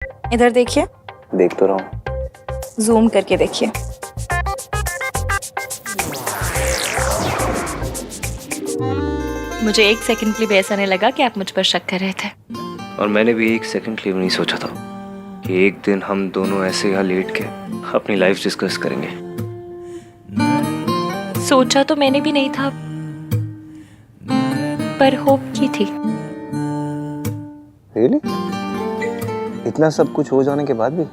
इधर देखिए। देख तो रहा हूँ। जूम करके देखिए। मुझे एक सेकंड के लिए भी ऐसा नहीं लगा कि आप मुझ पर शक कर रहे थे। और मैंने भी एक सेकंड के लिए भी नहीं सोचा था कि एक दिन हम दोनों ऐसे यहाँ लेट के अपनी लाइफ डिस्कस करेंगे। सोचा तो मैंने भी नहीं था, पर होप की थी। Really? इतना सब कुछ हो जाने के बाद भी?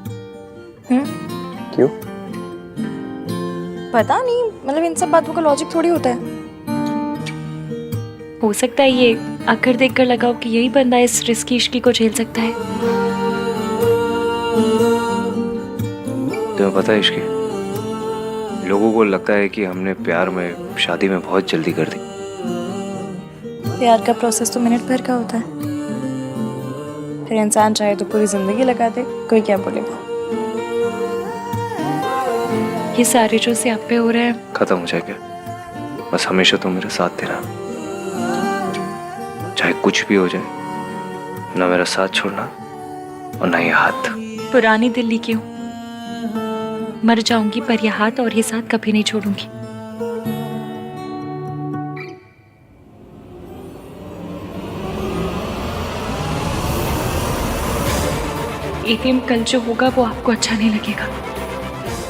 क्यों? पता नहीं, मतलब इन सब बातों का लॉजिक थोड़ी होता है। हो सकता है ये आकर देखकर लगाओ कि यही बंदा इस रिस्की इश्की को झेल सकता है। तुम्हें पता है इश्की, लोगों को लगता है कि हमने प्यार में शादी में बहुत जल्दी कर दी। प्यार का प्रोसेस तो मिनट भर का होता है। फिर इंसान चाहे तो पूरी जिंदगी लगा दे, कोई क्या बोलेगा। ये सारे जो स्यापे हो रहे हैं खत्म हो जाएगा। बस हमेशा तुम मेरा साथ देना, चाहे कुछ भी हो जाए, ना मेरा साथ छोड़ना और ना ये हाथ। पुरानी दिल्ली की हूँ, मर जाऊंगी पर यह हाथ और ये साथ कभी नहीं छोड़ूंगी। एटीएम कल जो होगा वो आपको अच्छा नहीं लगेगा,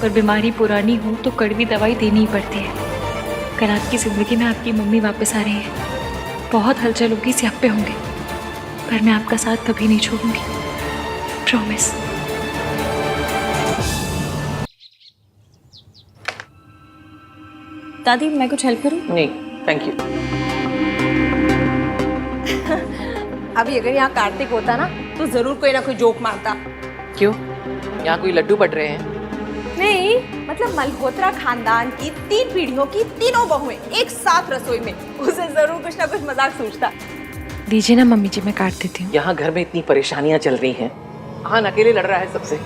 पर बीमारी पुरानी हो तो कड़वी दवाई देनी ही पड़ती है। कल आपकी जिंदगी में आपकी मम्मी वापस आ रही है। बहुत हलचल होगी, स्यापे होंगे, पर मैं आपका साथ कभी नहीं छोड़ूंगी, प्रॉमिस। दादी मैं कुछ हेल्प करूं? नहीं थैंक यू। अभी अगर यहाँ कार्तिक होता ना तो जरूर कोई ना कोई जोक मारता। क्यों, यहाँ कोई लड्डू बट रहे हैं? नहीं मतलब मल्होत्रा खानदान की 3 पीढ़ियों की तीनों बहुएं एक साथ रसोई में, उसे जरूर कुछ ना कुछ मजाक सूझता। दीजिए ना मम्मी जी, मैं काट देती हूँ। यहाँ घर में इतनी परेशानियाँ चल रही हैं, आहान अकेले लड़ रहा है सबसे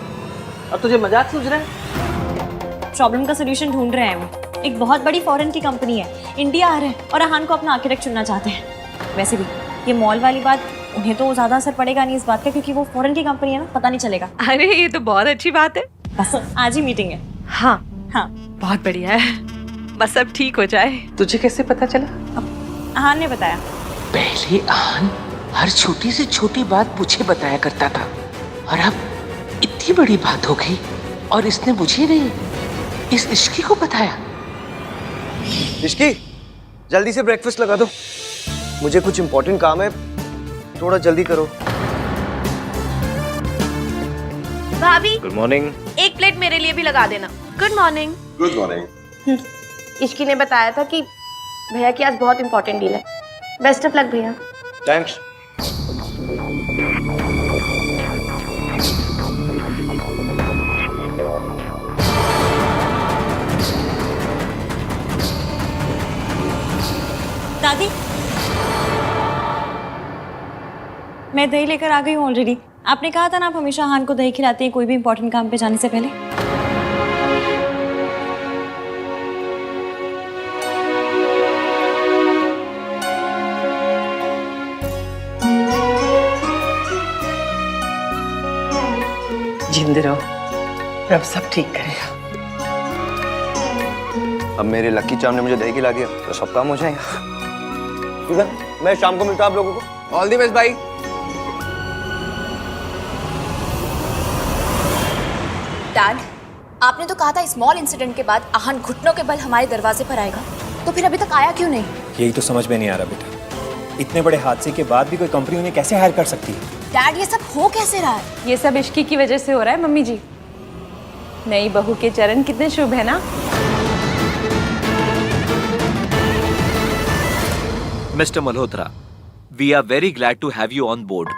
और तुझे मजाक सूझ रहा है? प्रॉब्लम का सोल्यूशन ढूंढ रहे हैं वो। एक बहुत बड़ी फॉरेन की कंपनी है, इंडिया आ रहे हैं और आहान को अपना आर्किटेक्ट चुनना चाहते हैं। वैसे भी ये मॉल वाली बात उन्हें तो ज्यादा असर पड़ेगा नहीं इस बात का, क्योंकि वो फॉरेन की कंपनी है ना, पता नहीं चलेगा। अरे ये तो बहुत अच्छी बात है। बस आज ही मीटिंग है। हाँ हाँ बहुत बढ़िया है, बस अब ठीक हो जाए। तुझे कैसे पता चला? आहान ने बताया। पहले आहान हर छोटी से छोटी बात मुझे बताया करता था और अब इतनी बड़ी बात हो गई और इसने मुझे नहीं, इस इश्की को बताया। इश्की, जल्दी से ब्रेकफास्ट लगा दो, मुझे कुछ इंपॉर्टेंट काम है, थोड़ा जल्दी करो। भाभी गुड मॉर्निंग। एक प्लेट मेरे लिए भी लगा देना। Good morning. Good morning. Ishki ने बताया था कि भैया की आज बहुत इंपॉर्टेंट डील है। बेस्ट ऑफ लक भैया। थैंक्स। दादी मैं दही लेकर आ गई हूँ ऑलरेडी। आपने कहा था ना आप हमेशा आहान को दही खिलाती हैं कोई भी इंपॉर्टेंट काम पे जाने से पहले। जिंदे रहो, रब सब ठीक करेगा। अब मेरे लकी चार्म ने मुझे दही खिला दिया तो सब काम हो जाएगा। मैं शाम को मिलता हूँ आप लोगों को। ऑल द बेस्ट भाई। डैड, आपने तो कहा था स्मॉल इंसिडेंट के बाद आहान घुटनों के बल हमारे दरवाजे पर आएगा, तो फिर अभी तक आया क्यों नहीं? यही तो समझ में नहीं आ रहा बेटा, इतने बड़े हादसे के बाद भी कोई कंपनी उन्हें कैसे हायर कर सकती है? डैड ये सब हो कैसे रहा है? ये सब इश्की की वजह से हो रहा है मम्मी जी। नई बहू के चरण कितने शुभ है ना। Mister Malhotra, we are very glad to have you on board.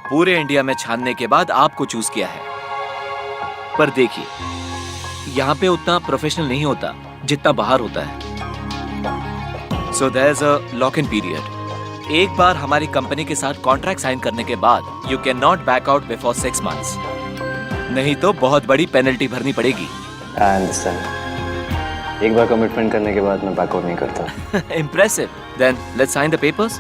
पूरे इंडिया में छानने के बाद आपको चूज किया है, पर देखिए यहाँ पे उतना प्रोफेशनल नहीं होता जितना बाहर होता है। So there is a lock in period. एक बार हमारी कंपनी के साथ कॉन्ट्रैक्ट साइन करने के बाद you can not back out before 6 months, नहीं तो बहुत बड़ी पेनल्टी भरनी पड़ेगी। I understand. एक बार कमिटमेंट करने के बाद मैं बैकआउट नहीं करता। Impressive. Then let's sign the papers.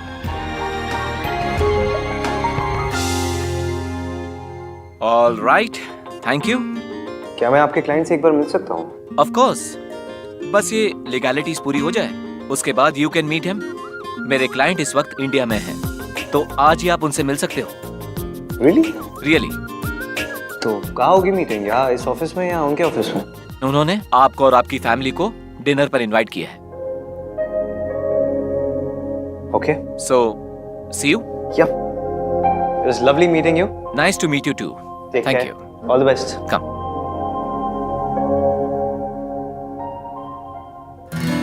All right, thank you. क्या मैं आपके क्लाइंट से एक बार मिल सकता हूँ? ऑफ कोर्स, बस ये लीगैलिटीज पूरी हो जाए, उसके बाद यू कैन मीट हिम। मेरे क्लाइंट इस वक्त इंडिया में हैं, तो आज ही आप उनसे मिल सकते हो। रियली? तो कहाँ होगी मीटिंग, यहाँ इस ऑफिस में या उनके ऑफिस में? उन्होंने आपको और आपकी फैमिली को डिनर पर इनवाइट किया है। Okay, so see you. Yeah it was lovely meeting you. Nice to meet you too. Thank you. All the best. Come.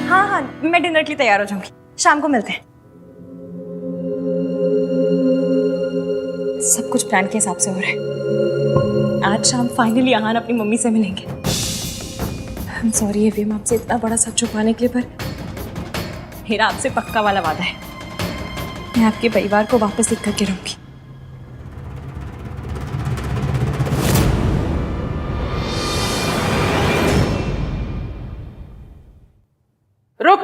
हाँ हाँ, मैं डिनर के लिए तैयार हो जाऊंगी, शाम को मिलते हैं। सब कुछ प्लान के हिसाब से हो रहा है। आज शाम फाइनली आहान अपनी मम्मी से मिलेंगे। आई एम सॉरी एवीएम, आपसे इतना बड़ा सच छुपाने के लिए, पर मेरा आपसे पक्का वाला वादा है, मैं आपके परिवार को वापस लिख करके रहूंगी। रुक।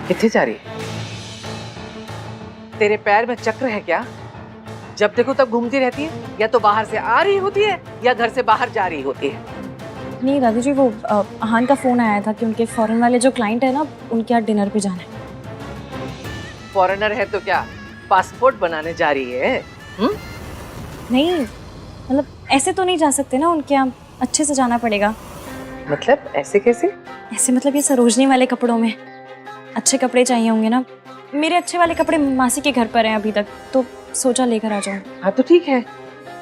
किथे जा रही? तेरे पैर में चक्र है क्या? जब देखो तब घूमती रहती है, या तो बाहर से आ रही होती है या घर से बाहर जा रही होती है। नहीं दादी जी, वो आहान का फोन आया था कि उनके फॉरेन वाले जो क्लाइंट है ना, उनके यहाँ डिनर पे जाना है। फॉरेनर है तो क्या पासपोर्ट बनाने जा रही है? नहीं मतलब ऐसे तो नहीं जा सकते ना, उनके यहाँ अच्छे से जाना पड़ेगा। मतलब ऐसे कैसे? ऐसे मतलब ये सरोजनी वाले कपड़ों में अच्छे कपड़े चाहिए होंगे ना। मेरे अच्छे वाले कपड़े मासी के घर पर हैं अभी तक, तो सोचा लेकर आ जाऊं। हाँ तो ठीक है,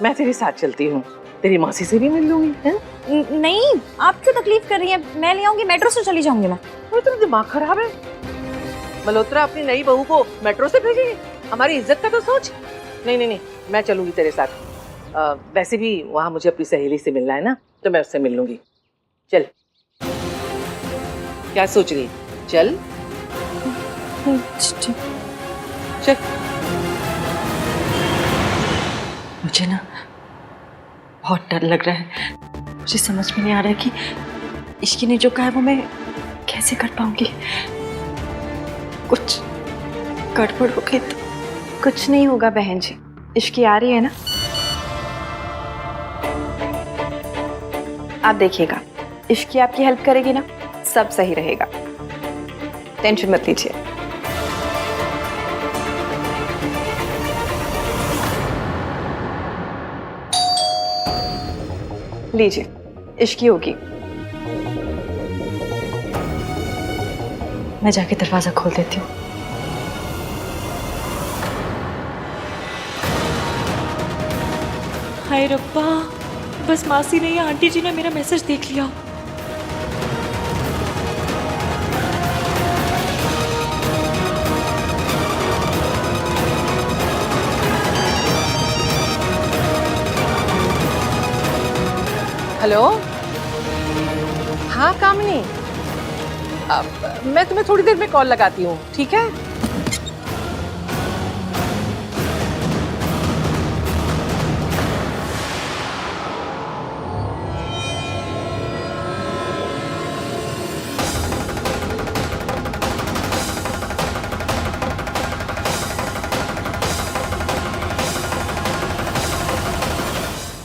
मैं तेरे साथ चलती हूँ, तेरी मासी से भी मिल लूंगी। नहीं, आप क्यों तकलीफ कर रही हैं? मैं ले आऊंगी, मेट्रो से चली जाऊंगी मैं। तेरा दिमाग खराब है? मल्होत्रा अपनी नई बहू को मेट्रो से भेजेगी? हमारी इज्जत का तो सोच। नहीं नहीं नहीं, मैं चलूंगी तेरे साथ। वैसे भी वहाँ मुझे अपनी सहेली से मिलना है ना, तो मैं उससे मिल लूंगी। चल। क्या सोच रही? चल चल। मुझे ना बहुत डर लग रहा है। मुझे समझ में नहीं आ रहा है कि इश्की ने जो कहा है वो मैं कैसे कर पाऊंगी। कुछ गड़बड़ हो गई तो। कुछ नहीं होगा बहन जी, इश्की आ रही है ना, आप देखिएगा, इश्की आपकी हेल्प करेगी ना, सब सही रहेगा, टेंशन मत लीजिए। लीजिए, इश्की होगी। मैं जाके दरवाजा खोल देती हूँ। हाय रब्बा, बस मासी ने या आंटी जी ने मेरा मैसेज देख लिया। हेलो, हाँ कामिनी, मैं तुम्हें थोड़ी देर में कॉल लगाती हूँ, ठीक है?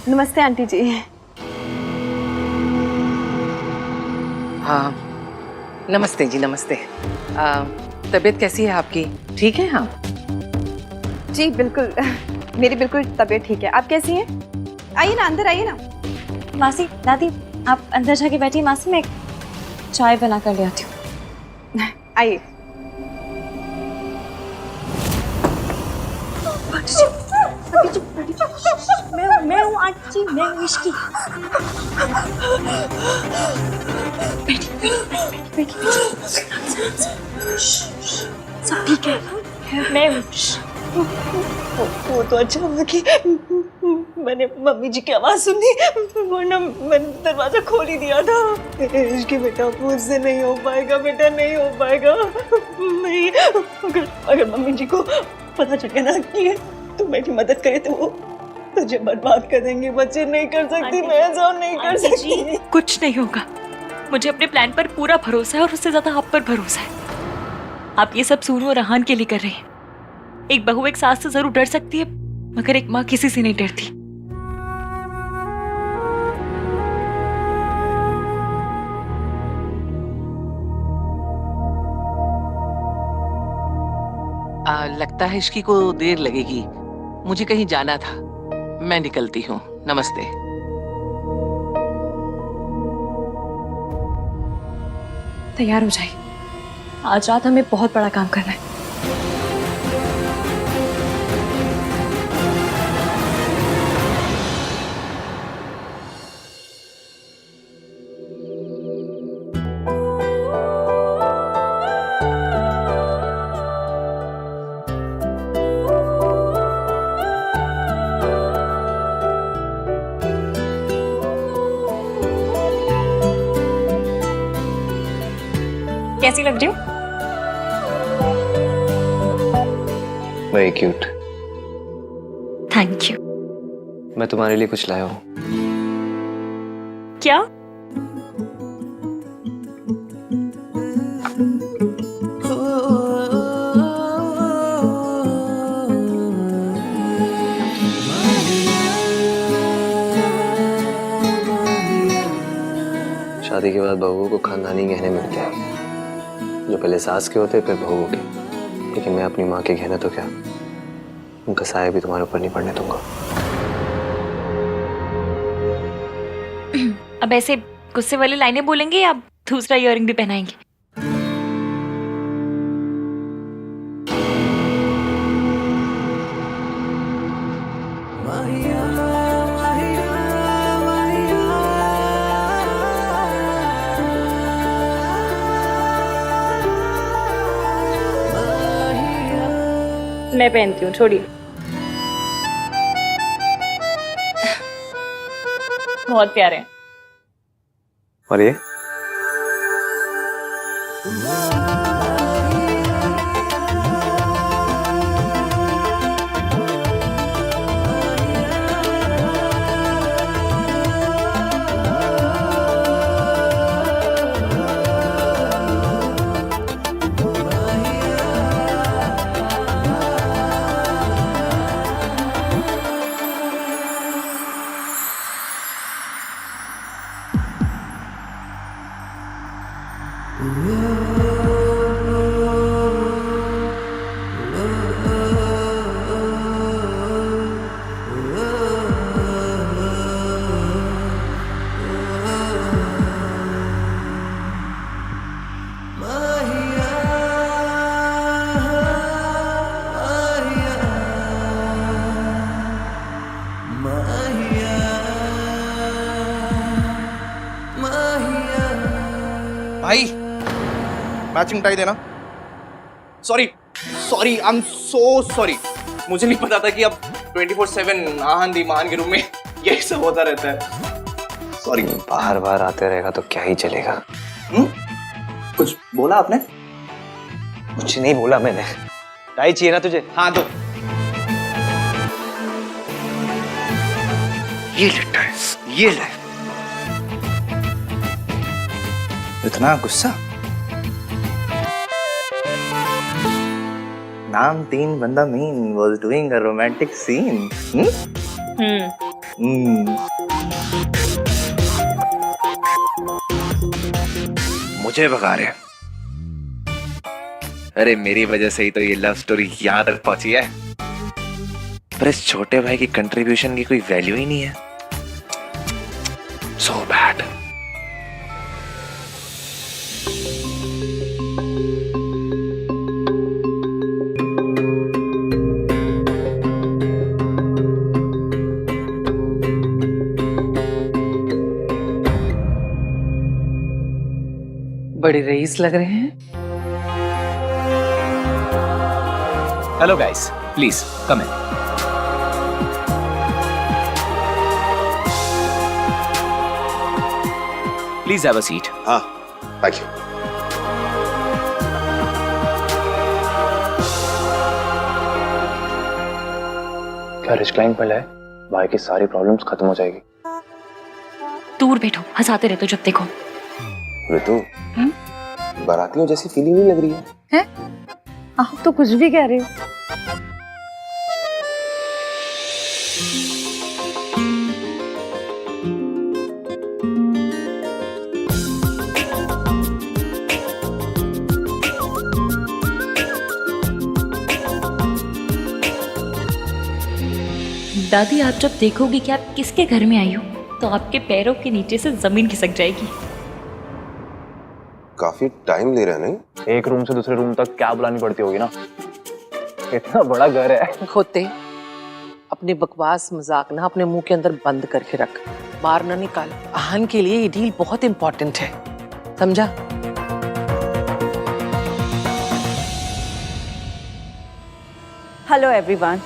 नमस्ते आंटी जी। हाँ नमस्ते जी, नमस्ते। तबीयत कैसी है आपकी? ठीक है? हाँ जी बिल्कुल, मेरी बिल्कुल तबीयत ठीक है। आप कैसी हैं? आइए ना, अंदर आइए ना। मासी, दादी, आप अंदर जाके बैठिए। मासी, मैं चाय बना कर ले आती हूँ। आइए। मैं हूँ आंटी जी, मैं हूँ इश्की। बैठी। सब ठीक है, मैं हूँ। वो तो अच्छा हुआ कि मैंने मम्मी जी की आवाज सुनी, वरना मैंने दरवाजा खोल ही दिया था। इश्की बेटा, मुझसे नहीं हो पाएगा बेटा, नहीं हो पाएगा। नहीं, अगर मम्मी जी को पता चल गया ना कि तू मेरी मदद करे तो वो तुझे बर्बाद कर देंगे। बच्चे नहीं कर सकती, मैं ऐसा नहीं कर सकती। कुछ नहीं होगा, मुझे अपने प्लान पर पूरा भरोसा है और उससे ज्यादा आप पर भरोसा है। आप ये सब सूनू और रहान के लिए कर रही हैं। एक बहू एक सास से जरूर डर सकती है, मगर एक माँ किसी से नहीं डरती। लगता है इश्की को देर लगेगी, मुझे कहीं जाना था, मैं निकलती हूँ। नमस्ते। तैयार हो जाइए, आज रात हमें बहुत बड़ा काम करना है। कैसी लग रही हूँ? Very cute. Thank you. मैं तुम्हारे लिए कुछ लाया हूँ। क्या? शादी के बाद बहुओं को खानदानी गहने मिलते हैं, जो पहले सास के होते फिर बहुओं के। लेकिन मैं अपनी माँ के गहने तो क्या, उनका साया भी तुम्हारे ऊपर नहीं पड़ने दूंगा। अब ऐसे गुस्से वाली लाइनें बोलेंगे या दूसरा इयररिंग भी पहनाएंगे? मैं पहनती हूँ, छोड़िए। बहुत प्यारे हैं। और ये भाई मैचिंग टाई देना। Sorry sorry, I am so sorry. मुझे नहीं पता था कि अब 24/7 आहन दी मान के रूम में यही सब होता रहता है। सॉरी। बाहर बाहर आते रहेगा तो क्या ही चलेगा। कुछ बोला आपने? कुछ नहीं बोला मैंने। टाई चाहिए ना तुझे? हाँ दो। ये ले टाई, ये ले। इतना गुस्सा? नाम 3 बंदा mean was doing a romantic scene. मुझे भगा रहे। अरे मेरी वजह से ही तो ये लव स्टोरी यहाँ तक पहुंची है, पर इस छोटे भाई की कंट्रीब्यूशन की कोई वैल्यू ही नहीं है। So bad. बड़े रईस लग रहे हैं। Hello guys, please come in. Please have a seat. हाँ थैंक यू। क्या रिस्क्लाइन पर है? भाई की सारी प्रॉब्लम्स खत्म हो जाएगी। दूर बैठो, हंसाते रहते हो जब देखो। ऋतु, बारातियों जैसी फीलिंग नहीं लग रही है? आप तो कुछ भी कह रहे हो। दादी, आप जब देखोगी कि आप किसके घर में आई हो तो आपके पैरों के नीचे से जमीन खिसक जाएगी। काफी टाइम ले रहे हैं नहीं? एक रूम से दूसरे रूम तक क्या बुलानी पड़ती होगी ना, इतना बड़ा घर है। खोते, अपने बकवास मजाक ना अपने मुंह के अंदर बंद करके रख, बाहर ना निकाल। आहन के लिए ये डील बहुत इंपॉर्टेंट है, समझा? Hello everyone.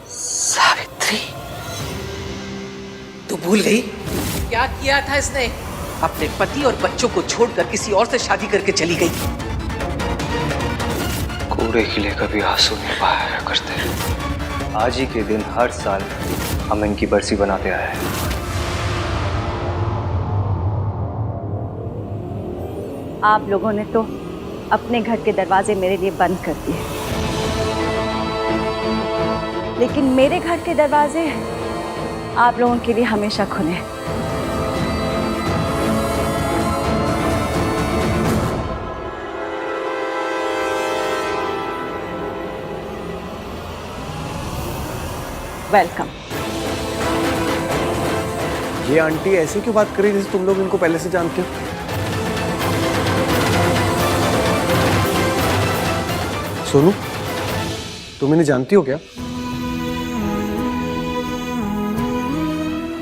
सावित्री, तू भूल गई क्या किया था इसने? अपने पति और बच्चों को छोड़कर किसी और से शादी करके चली गई। कूड़े के लिए कभी आंसू नहीं बहाया करते। आज ही के दिन हर साल हम इनकी बरसी बनाते आए हैं। आप लोगों ने तो अपने घर के दरवाजे मेरे लिए बंद कर दिए, लेकिन मेरे घर के दरवाजे आप लोगों के लिए हमेशा खुले हैं। वेलकम। ये आंटी ऐसे क्यों बात कर रही है जैसे तुम लोग इनको पहले से जानते हो? सोनू, तुम इन्हें जानती हो क्या?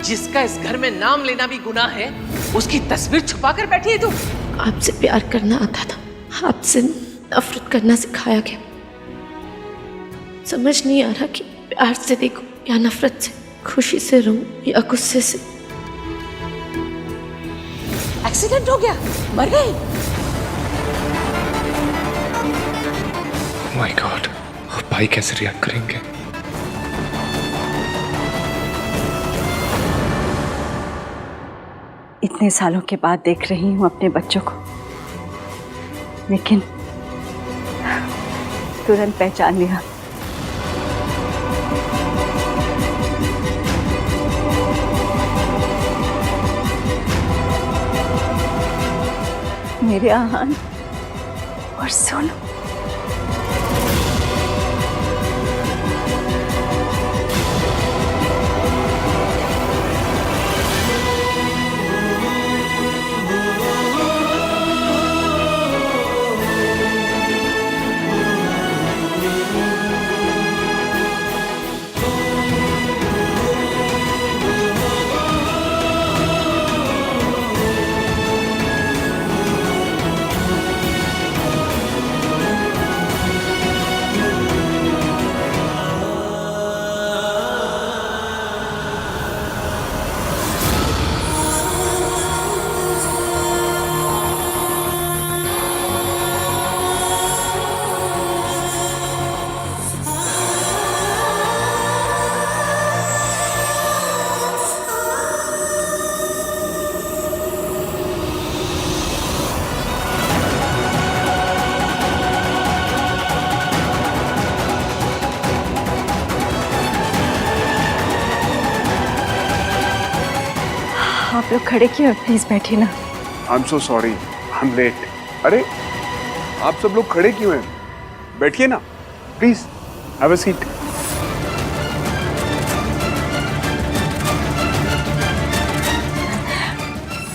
जिसका इस घर में नाम लेना भी गुनाह है, उसकी तस्वीर छुपा कर बैठी है तू। आपसे प्यार करना आता था, आपसे नफरत करना सिखाया गया। समझ नहीं आ रहा कि प्यार से देखो या नफरत से, खुशी से रहूं या गुस्से से। एक्सीडेंट हो गया, मर गई। माय गॉड, अब भाई कैसे रिएक्ट करेंगे? इतने सालों के बाद देख रही हूँ अपने बच्चों को, लेकिन तुरंत पहचान लिया। मेरे आहान और सोनू। आप लोग खड़े क्यों? प्लीज बैठिए ना। I am so sorry, I am late. अरे आप सब लोग खड़े क्यों हैं? बैठिए ना please, have a seat.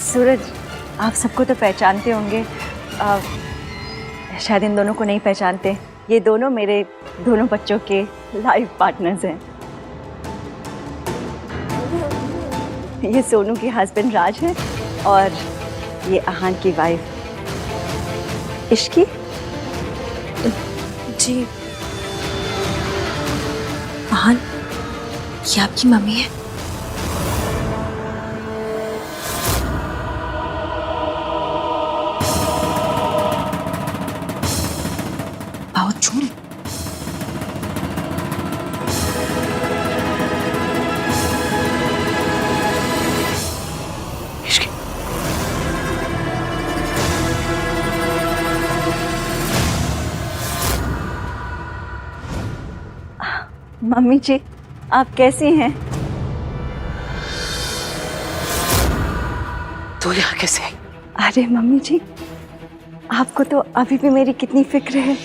Suraj, आप सबको तो पहचानते होंगे, शायद इन दोनों को नहीं पहचानते। ये दोनों मेरे दोनों बच्चों के लाइफ पार्टनर्स हैं। ये सोनू के हस्बैंड राज हैं और ये आहान की वाइफ इश्की। जी, आहान, ये आपकी मम्मी है? मम्मी जी, आप कैसी हैं? तू यहाँ कैसे आई? अरे मम्मी जी, आपको तो अभी भी मेरी कितनी फिक्र है।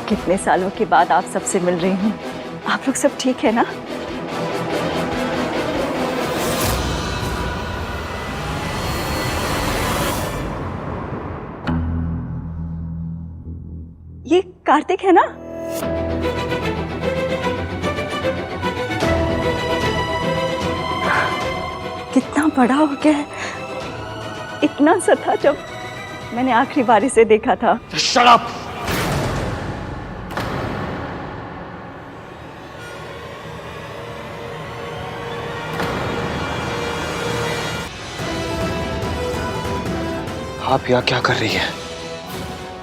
कितने सालों के बाद आप सबसे मिल रही हूँ। आप लोग सब ठीक है ना? ये कार्तिक है ना? कितना बड़ा हो गया है। इतना सा था जब मैंने आखिरी बार इसे देखा था। Shut up! आप यहाँ क्या कर रही है?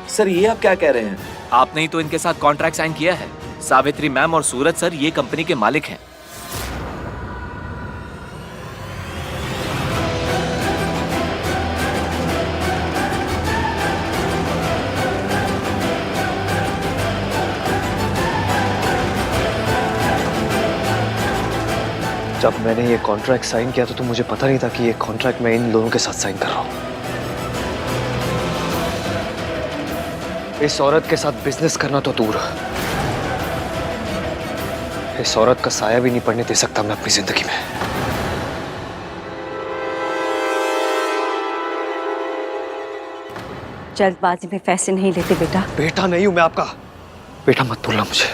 सर ये आप क्या कह रहे हैं? आपने ही तो इनके साथ कॉन्ट्रैक्ट साइन किया है। सावित्री मैम और सूरज सर ये कंपनी के मालिक हैं। जब मैंने ये कॉन्ट्रैक्ट साइन किया तो मुझे पता नहीं था कि ये कॉन्ट्रैक्ट मैं इन लोगों के साथ साइन कर रहा हूँ। इस औरत के साथ बिजनेस करना तो दूर, इस औरत का साया भी नहीं पड़ने दे सकता मैं अपनी जिंदगी में। जल्दबाजी में फैसले नहीं लेते बेटा। बेटा नहीं हूं मैं आपका। बेटा मत बोलना मुझे।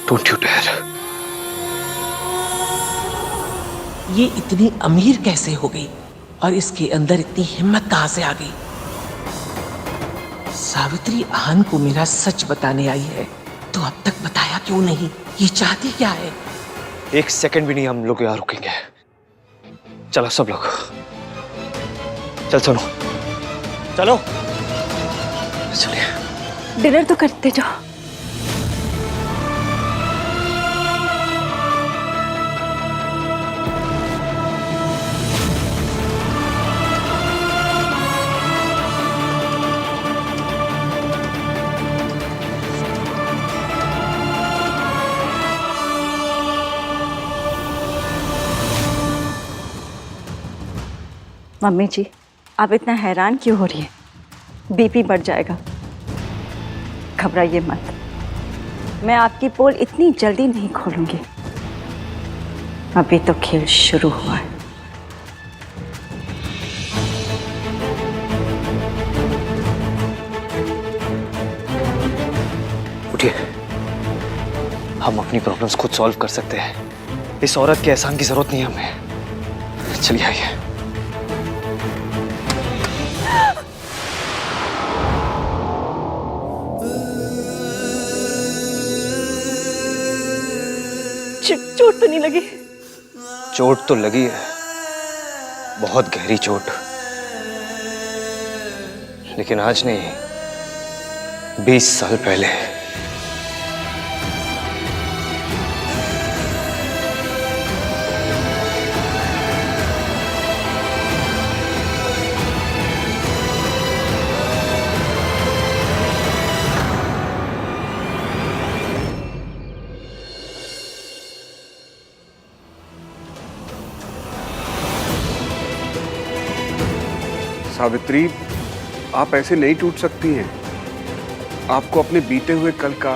Don't you dare. ये इतनी अमीर कैसे हो गई और इसके अंदर इतनी हिम्मत कहां से आ गई? सावित्री आहन को मेरा सच बताने आई है तो अब तक बताया क्यों नहीं? ये चाहती क्या है? एक सेकंड भी नहीं हम लोग यहाँ रुकेंगे। चलो सब लोग, चल सुनो, चलो चलिए। डिनर तो करते जाओ। मम्मी जी, आप इतना हैरान क्यों हो रही है? बीपी बढ़ जाएगा। घबराइए मत, मैं आपकी पोल इतनी जल्दी नहीं खोलूंगी। अभी तो खेल शुरू हुआ है। उठिए, हम अपनी प्रॉब्लम्स खुद सॉल्व कर सकते हैं। इस औरत के एहसान की जरूरत नहीं है हमें। चलिए आइए। चोट तो नहीं लगी? चोट तो लगी है, बहुत गहरी चोट, लेकिन आज नहीं, 20 साल पहले। सावित्री, आप ऐसे नहीं टूट सकती हैं। आपको अपने बीते हुए कल का,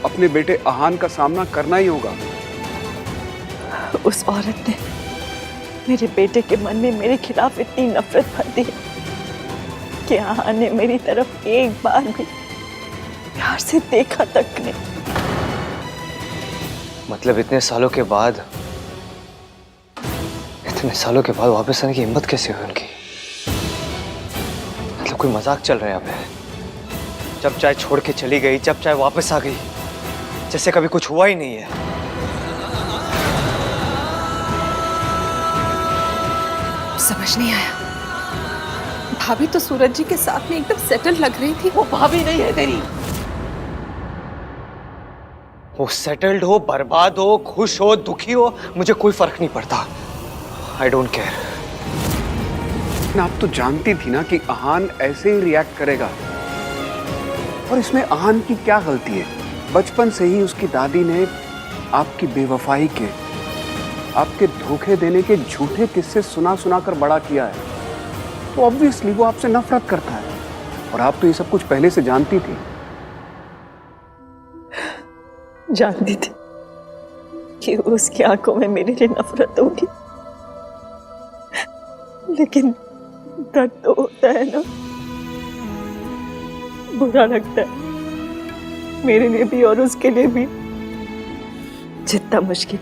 अपने बेटे आहान का सामना करना ही होगा। उस औरत ने मेरे बेटे के मन में मेरे खिलाफ इतनी नफरत भर दी कि आहान ने मेरी तरफ एक बार भी प्यार से देखा तक नहीं। मतलब इतने सालों के बाद वापस आने की हिम्मत कैसे हुई उनकी? मतलब कोई मजाक चल रहा है यहाँ पे? जब चाहे छोड़ के चली गई, जब चाहे वापस आ गई, जैसे कभी कुछ हुआ ही नहीं है। समझ नहीं आया। भाभी तो सूरज जी के साथ में एकदम सेटल लग रही थी। वो भाभी नहीं है तेरी। वो सेटल्ड हो, बर्बाद हो, खुश हो, दुखी हो, मुझे कोई फर्क नहीं पड़ता। I don't care. आप तो जानती थी ना कि आहान ऐसे ही रिएक्ट करेगा। और इसमें आहान की क्या गलती है? बचपन से ही उसकी दादी ने आपकी बेवफाई के, आपके धोखे देने के झूठे किस्से सुना सुना कर बड़ा किया है। तो ऑब्वियसली वो आपसे नफरत करता है। और आप तो ये सब कुछ पहले से जानती थी। जानती थी कि उसकी आंखों में मेरे लिए नफरत होगी, लेकिन दर्द तो होता है ना, बुरा लगता है मेरे लिए भी और उसके लिए भी। जितना मुश्किल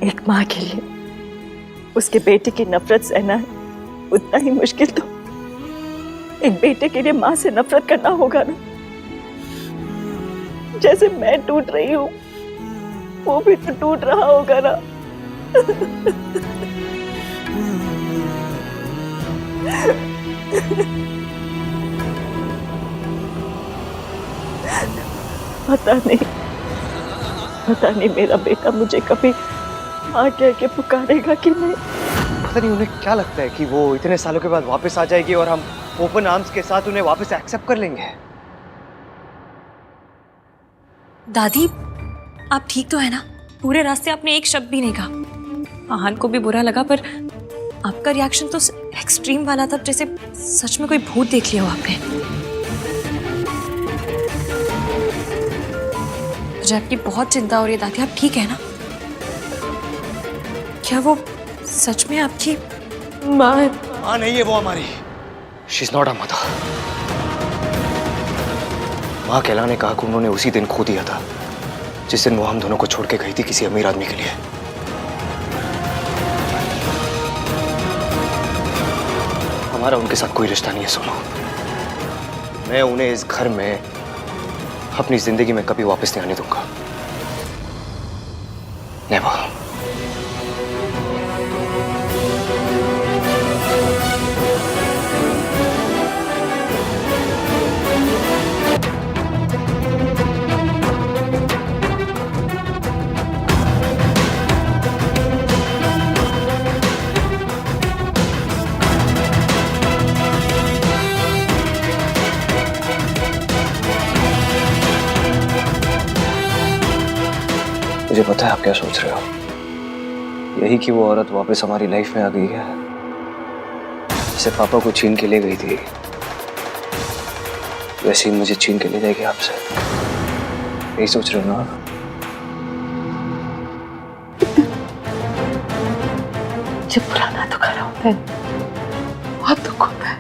एक माँ के लिए उसके बेटे की नफरत सहना है, उतना ही मुश्किल तो एक बेटे के लिए माँ से नफरत करना होगा ना। जैसे मैं टूट रही हूँ, वो भी तो टूट रहा होगा ना। पता नहीं मेरा बेटा मुझे कभी माँ कह के पुकारेगा कि नहीं। पता नहीं उन्हें क्या लगता है कि वो इतने सालों के बाद वापस आ जाएगी और हम ओपन आर्म्स के साथ उन्हें वापस एक्सेप्ट कर लेंगे। दादी, आप ठीक तो है ना? पूरे रास्ते आपने एक शब्द भी नहीं कहा। आहान को भी बुरा लगा, पर आपका रिएक्शन तो एक्सट्रीम वाला था, जैसे सच में कोई भूत देख लिया हो आपने। मुझे आपकी बहुत चिंता हो रही है दादी, आप ठीक है ना? क्या वो सच में आपकी माँ? माँ नहीं है वो हमारी। She is not a mother. माँ कहलाने का हक उन्होंने उसी दिन खो दिया था जिस दिन वो हम दोनों को छोड़ के गई थी किसी अमीर आदमी के लिए। हमारा उनके साथ कोई रिश्ता नहीं है सोनू। मैं उन्हें इस घर में अपनी जिंदगी में कभी वापस नहीं आने दूंगा। नेवर। मुझे पता है आप क्या सोच रहे हो। यही कि वो औरत वापस हमारी लाइफ में आ गई है, जैसे पापा को छीन के ले गई थी, वैसे ही मुझे छीन के ले जाएगी आपसे। यही सोच रहे हो ना? जब पुराना दुख खड़ा होता है, बहुत दुख होता है।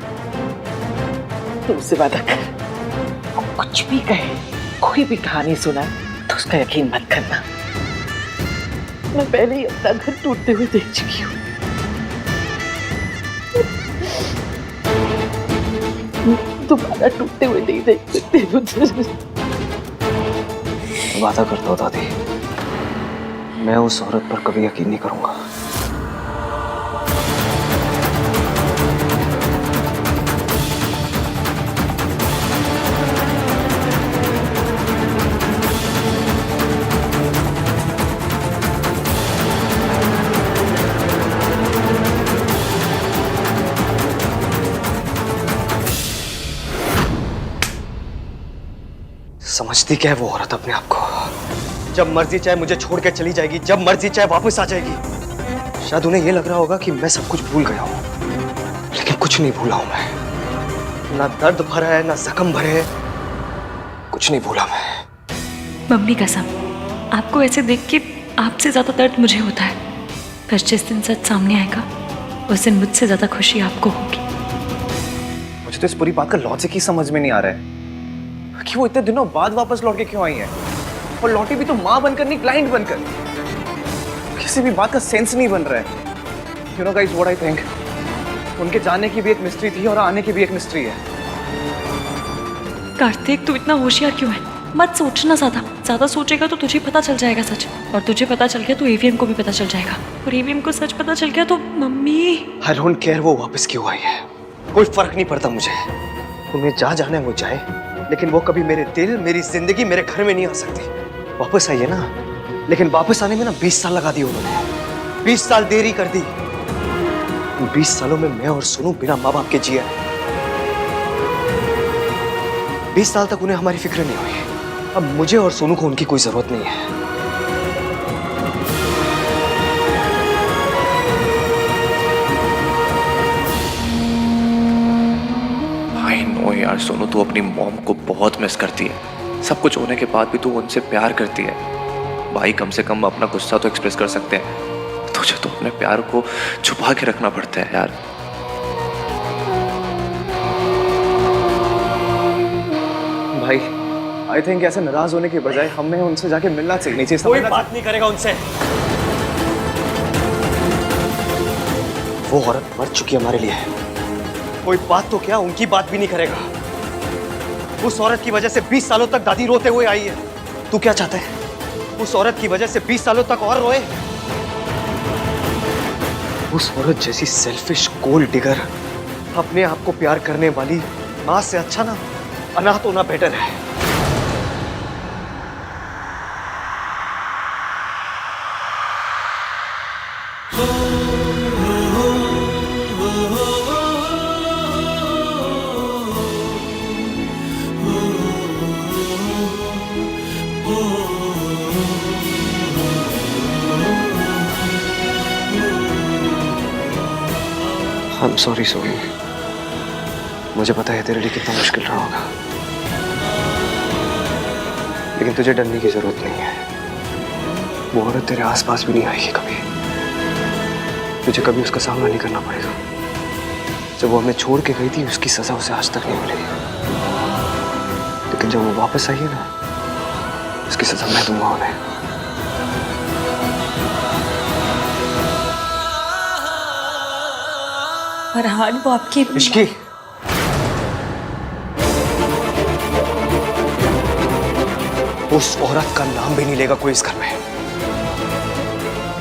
तुमसे वादा कर, वो कुछ भी कहे, कोई भी कहानी सुना तो उसका यकीन मत करना। मैं पहले ही अपना घर टूटते हुए देख चुकी हूँ। दोबारा टूटते हुए नहीं देख सकते। वादा करता हूँ दादी, मैं उस औरत पर कभी यकीन नहीं करूंगा। समझती क्या है वो औरत अपने आप को? जब मर्जी चाहे मुझे छोड़ के चली जाएगी, जब मर्जी चाहे वापस आ जाएगी। शायद उन्हें यह लग रहा होगा कि मैं सब कुछ भूल गया हूं, लेकिन कुछ नहीं भूला हूं मैं। ना दर्द भरा है, ना जख्म भरे हैं, कुछ नहीं भूला मैं। मम्मी कसम, आपको ऐसे देख के आपसे ज्यादा दर्द मुझे होता है। पर जिस दिन सच सामने आएगा, उस दिन मुझसे ज्यादा खुशी आपको होगी। मुझे तो इस पूरी बात का लॉजिक ही समझ में नहीं आ रहा है कि वो इतने दिनों बाद वापस लौट के क्यों आई है, और लौटी भी तो माँ बनकर नहीं, क्लाइंट बनकर। किसी भी बात का सेंस नहीं बन रहा है। You know guys what I think, उनके जाने की भी एक मिस्ट्री थी और आने की भी एक मिस्ट्री है। कार्तिक, तू इतना होशियार क्यों है? मत सोचना ज्यादा सोचेगा तो तुझे पता चल जाएगा सच, और तुझे पता चल गया तो एवीएम को भी पता चल जाएगा, और एवीएम को सच पता चल गया तो मम्मी। आई डोंट केयर वो वापस क्यों आई है, कोई फर्क नहीं पड़ता मुझे। उन्हें जहाँ जाना है वो जाए, लेकिन वो कभी मेरे दिल, मेरी जिंदगी, मेरे घर में नहीं आ सकती। वापस आइए ना, लेकिन वापस आने में ना 20 साल लगा दिए उन्होंने। 20 साल देरी कर दी। 20 सालों में मैं और सोनू बिना माँ बाप के जिए। 20 साल तक उन्हें हमारी फिक्र नहीं हुई। अब मुझे और सोनू को उनकी कोई जरूरत नहीं है। आई नो यार सोनू, तू अपनी मॉम को बहुत मिस करती है। सब कुछ होने के बाद भी तू उनसे प्यार करती है। भाई कम से कम अपना गुस्सा तो एक्सप्रेस कर सकते हैं। तुझे तो अपने प्यार को छुपा के रखना पड़ता है यार। भाई आई थिंक ऐसे नाराज होने के बजाय हमें उनसे जाके मिलना चाहिए। कोई बात नहीं करेगा उनसे। वो औरत मर चुकी हमारे लिए। कोई बात तो क्या, उनकी बात भी नहीं करेगा। उस औरत की वजह से 20 सालों तक दादी रोते हुए आई है। तू क्या चाहता है? उस औरत की वजह से 20 सालों तक और रोए? उस औरत जैसी सेल्फिश गोल्ड डिगर अपने आप को प्यार करने वाली मां से अच्छा ना अनाथ होना बेटर है। I'm sorry Soni. मुझे पता है तेरे लिए कितना मुश्किल रहा होगा, लेकिन तुझे डरने की जरूरत नहीं है। वो औरत तेरे आसपास भी नहीं आएगी कभी। तुझे कभी उसका सामना नहीं करना पड़ेगा। जब वो हमें छोड़ के गई थी, उसकी सजा उसे आज तक नहीं मिली, लेकिन जब वो वापस आई है ना, उसकी सजा मैं दूंगा उन्हें। फरहान, वो आपकी इश्की, उस औरत का नाम भी नहीं लेगा कोई इस घर में।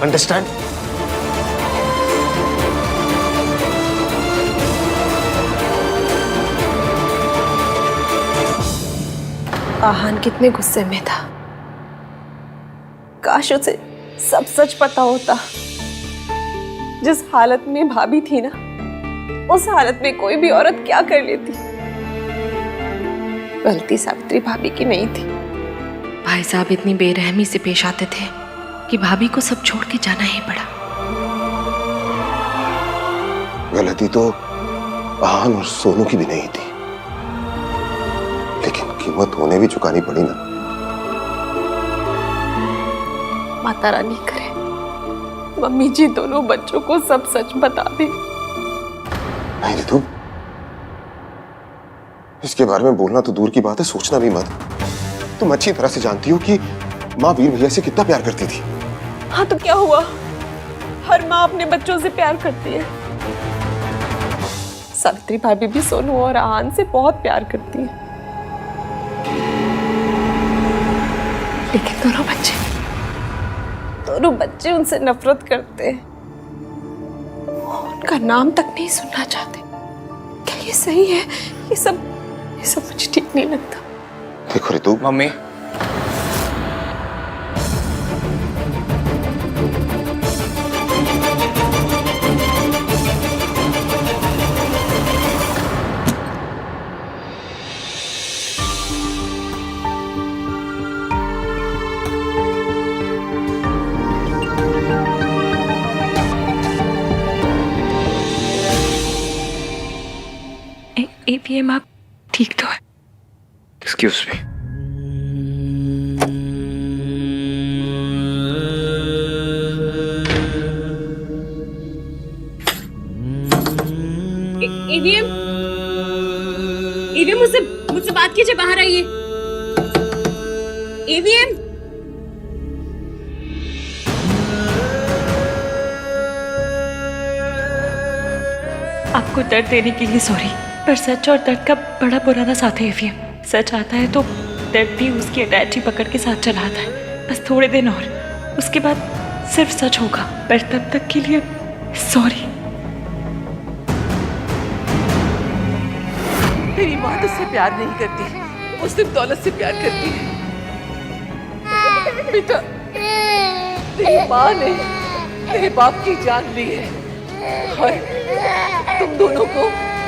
अंडरस्टैंड? आहान कितने गुस्से में था। काश उसे सब सच पता होता। जिस हालत में भाभी थी ना, उस हालत में कोई भी औरत क्या कर लेती। गलती सावित्री भाभी की नहीं थी। भाई साहब इतनी बेरहमी से पेश आते थे कि भाभी को सब छोड़ के जाना ही पड़ा। गलती तो आहान और सोनू की भी नहीं थी, लेकिन कीमत उन्हें भी चुकानी पड़ी ना। माता रानी करे मम्मी जी दोनों बच्चों को सब सच बता दे। नहीं रितु, इसके बारे में बोलना तो दूर की बात है, सोचना भी मत। तुम अच्छी तरह से जानती हो कि माँ वीर भैया से कितना प्यार करती थी। हाँ तो क्या हुआ? हर माँ अपने बच्चों से प्यार करती है। सावित्री भाभी भी सोनू और आहान से बहुत प्यार करती है, लेकिन दोनों बच्चे उनसे नफरत करते हैं। उनका नाम तक नहीं सुनना चाहते। क्या ये सही है? ये सब मुझे ठीक नहीं लगता। देखो रितु, मम्मी, एवीएम आप ठीक तो है? Excuse me. एवीएम मुझसे बात कीजिए, बाहर आइए। एवीएम, आपको दर्द देने के लिए सॉरी, पर सच और दर्द का बड़ा पुराना साथ है एवीएम। सच आता है तो दर्द भी उसकी अटैची पकड़ के साथ चला आता है। बस थोड़े दिन और, उसके बाद सिर्फ सच होगा, पर तब तक के लिए सॉरी। तेरी माँ तुझसे प्यार नहीं करती, वो सिर्फ दौलत से प्यार करती है। बेटा, तेरी माँ ने तेरे बाप की जान ली है, और तुम दोनों को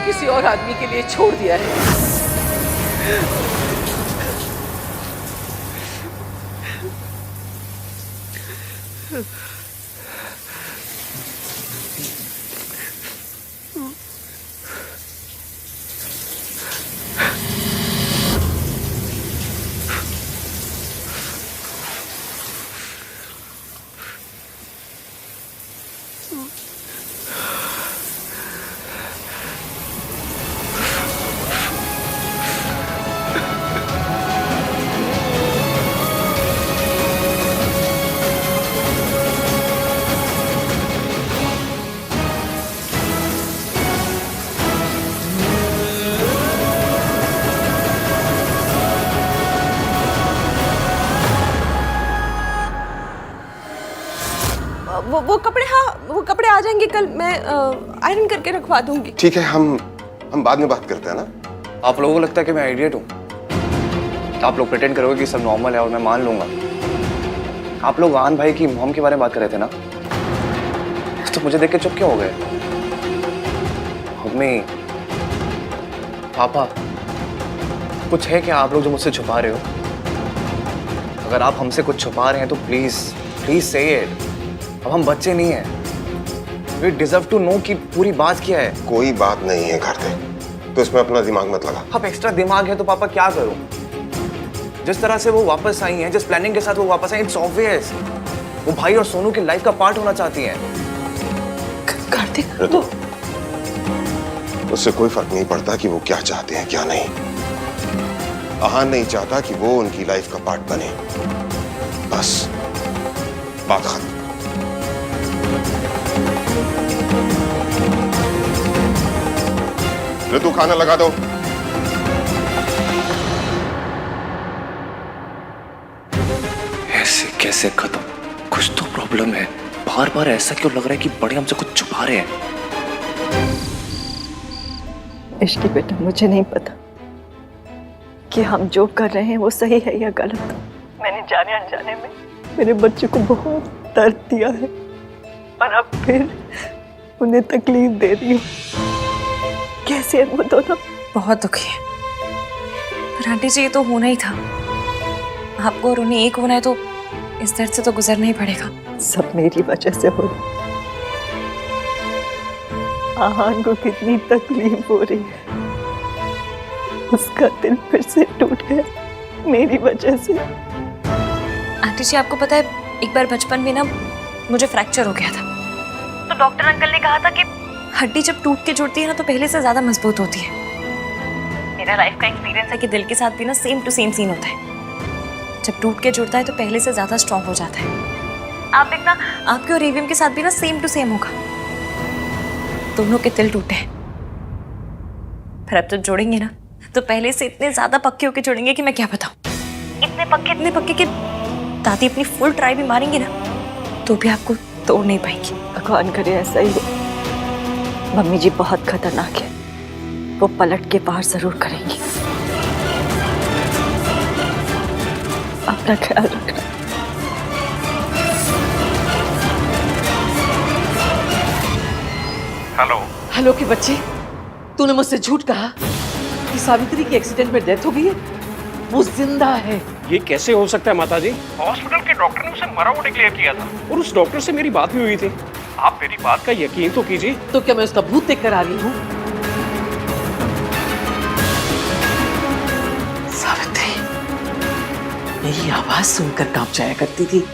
किसी और आदमी के लिए छोड़ दिया है। वो कपड़े, हाँ वो कपड़े आ जाएंगे कल, मैं आयरन करके रखवा दूंगी। ठीक है, हम बाद में बात करते हैं ना। आप लोगों को लगता है कि मैं आइडियट हूँ? आप लोग प्रिटेंड करोगे कि सब नॉर्मल है और मैं मान लूंगा। आप लोग आहान भाई की मॉम के बारे में बात कर रहे थे ना, तो मुझे देख के चुप क्यों हो गए? मम्मी, पापा, कुछ है क्या आप लोग जो मुझसे छुपा रहे हो? अगर आप हमसे कुछ छुपा रहे हैं तो प्लीज प्लीज से इट। अब हम बच्चे नहीं हैं। We deserve to know कि पूरी बात क्या है। कोई बात नहीं है कार्तिक, तो इसमें अपना दिमाग मत लगा। अब एक्स्ट्रा दिमाग है तो पापा क्या करूं? जिस तरह से वो वापस आई हैं, जिस प्लानिंग के साथ वो वापस आई, इट्स ऑब्वियस वो भाई और सोनू की लाइफ का पार्ट होना चाहती हैं। कार्तिक, तो उससे कोई फर्क नहीं पड़ता कि वो क्या चाहते हैं क्या नहीं। आहान नहीं चाहता कि वो उनकी लाइफ का पार्ट बने, बस बात खत्म। ऋतु, खाना लगा दो। ऐसे कैसे खत्म? कुछ तो प्रॉब्लम है। बार बार ऐसा क्यों लग रहा है कि बड़े हमसे कुछ छुपा रहे हैं? इश्की बेटा, मुझे नहीं पता कि हम जो कर रहे हैं वो सही है या गलत। मैंने जाने अनजाने में मेरे बच्चे को बहुत दर्द दिया है और अब फिर उन्हें तकलीफ दे रही हूँ। कैसे है वो दोनों? बहुत दुखी है, पर आंटी जी ये तो होना ही था। आपको और उन्हें एक होना है तो इस दर्द से तो गुजरना ही पड़ेगा। सब मेरी वजह से हो रहा। आहान को कितनी तकलीफ हो रही है, उसका दिल फिर से टूट गया मेरी वजह से। आंटी जी आपको पता है, एक बार बचपन में ना मुझे फ्रैक्चर हो गया था, तो डॉक्टर अंकल ने कहा था कि हड्डी जब टूट के जुड़ती है ना तो पहले से ज्यादा मजबूत होती है। मेरा लाइफ का एक्सपीरियंस है कि दिल के साथ भी ना सेम टू सेम सीन होता है। जब टूट के जुड़ता है तो पहले से ज्यादा स्ट्रांग हो जाता है। आप देखना, आपके और एवीएम के साथ भी ना सेम टू सेम होगा। दोनों के दिल टूटे हैं, पर अब तो जोड़ेंगे ना तो पहले से इतने ज्यादा पक्के होके जुड़ेंगे कि मैं क्या बताऊं। इतने पक्के कि दादी अपनी फुल ट्राई भी मारेंगी ना तो भी आपको तोड़ नहीं पाएंगी। भगवान करे ऐसा ही हो। मम्मी जी बहुत खतरनाक है, वो पलट के पार जरूर करेंगी। अपना ख्याल रखना। हेलो हेलो के बच्चे, तूने मुझसे झूठ कहा कि सावित्री की एक्सीडेंट में डेथ हो गई है। वो जिंदा है। ये कैसे हो सकता है माताजी? हॉस्पिटल के डॉक्टर ने उसे मरा हुआ डिक्लेयर किया था और उस डॉक्टर से मेरी बात भी हुई थी। आप मेरी बात का यकीन तो कीजिए। तो क्या मैं उसका भूत देख कर आ रही हूँ? सावित्री मेरी आवाज सुनकर कांप जाया करती थी,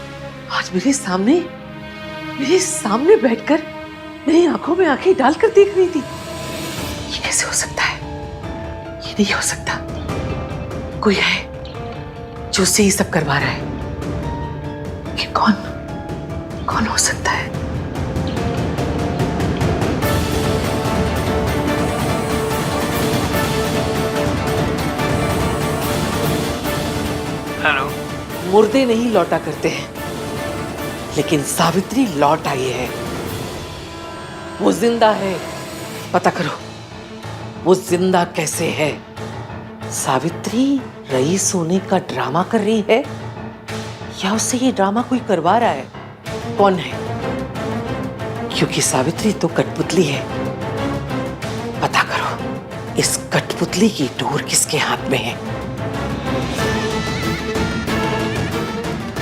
आज मेरे सामने बैठकर मेरी आंखों में आंखें डालकर देख रही थी। ये कैसे हो सकता है? ये नहीं हो सकता। कोई है जो उससे ये सब करवा रहा है। ये कौन हो सकता है? हेलो। मुर्दे नहीं लौटा करते हैं, लेकिन सावित्री लौट आई है। वो जिंदा है। पता करो वो जिंदा कैसे है। सावित्री रईस होने का ड्रामा कर रही है या उससे ये ड्रामा कोई करवा रहा है? कौन है? क्योंकि सावित्री तो कठपुतली है। पता करो इस कठपुतली की डोर किसके हाथ में है।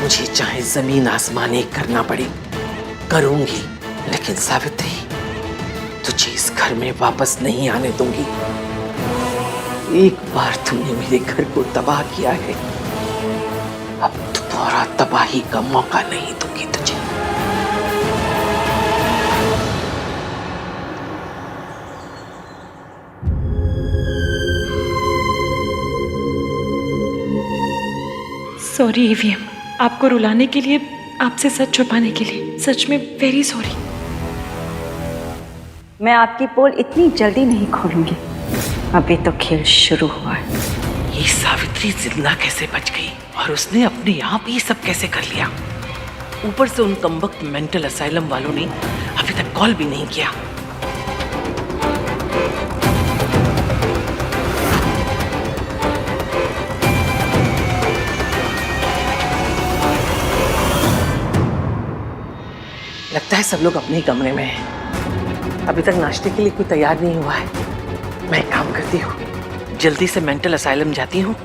मुझे चाहे जमीन आसमान एक करना पड़े करूंगी, लेकिन सावित्री तुझे इस घर में वापस नहीं आने दूंगी। एक बार तूने मेरे घर को तबाह किया है, अब दोबारा तबाही का मौका नहीं दूंगी तुझे। सॉरी ईवीएम, आपको रुलाने के लिए, आपसे सच छुपाने के लिए, सच में वेरी सॉरी। मैं आपकी पोल इतनी जल्दी नहीं खोलूंगी, अभी तो खेल शुरू हुआ है। ये सावित्री जिंदा कैसे बच गई और उसने अपने आप ये सब कैसे कर लिया? ऊपर से उन कमबख्त मेंटल असाइलम वालों ने अभी तक कॉल भी नहीं किया। लगता है सब लोग अपने ही कमरे में हैं। अभी तक नाश्ते के लिए कोई तैयार नहीं हुआ है। मैं एक काम करती हूँ, जल्दी से मेंटल असाइलम जाती हूँ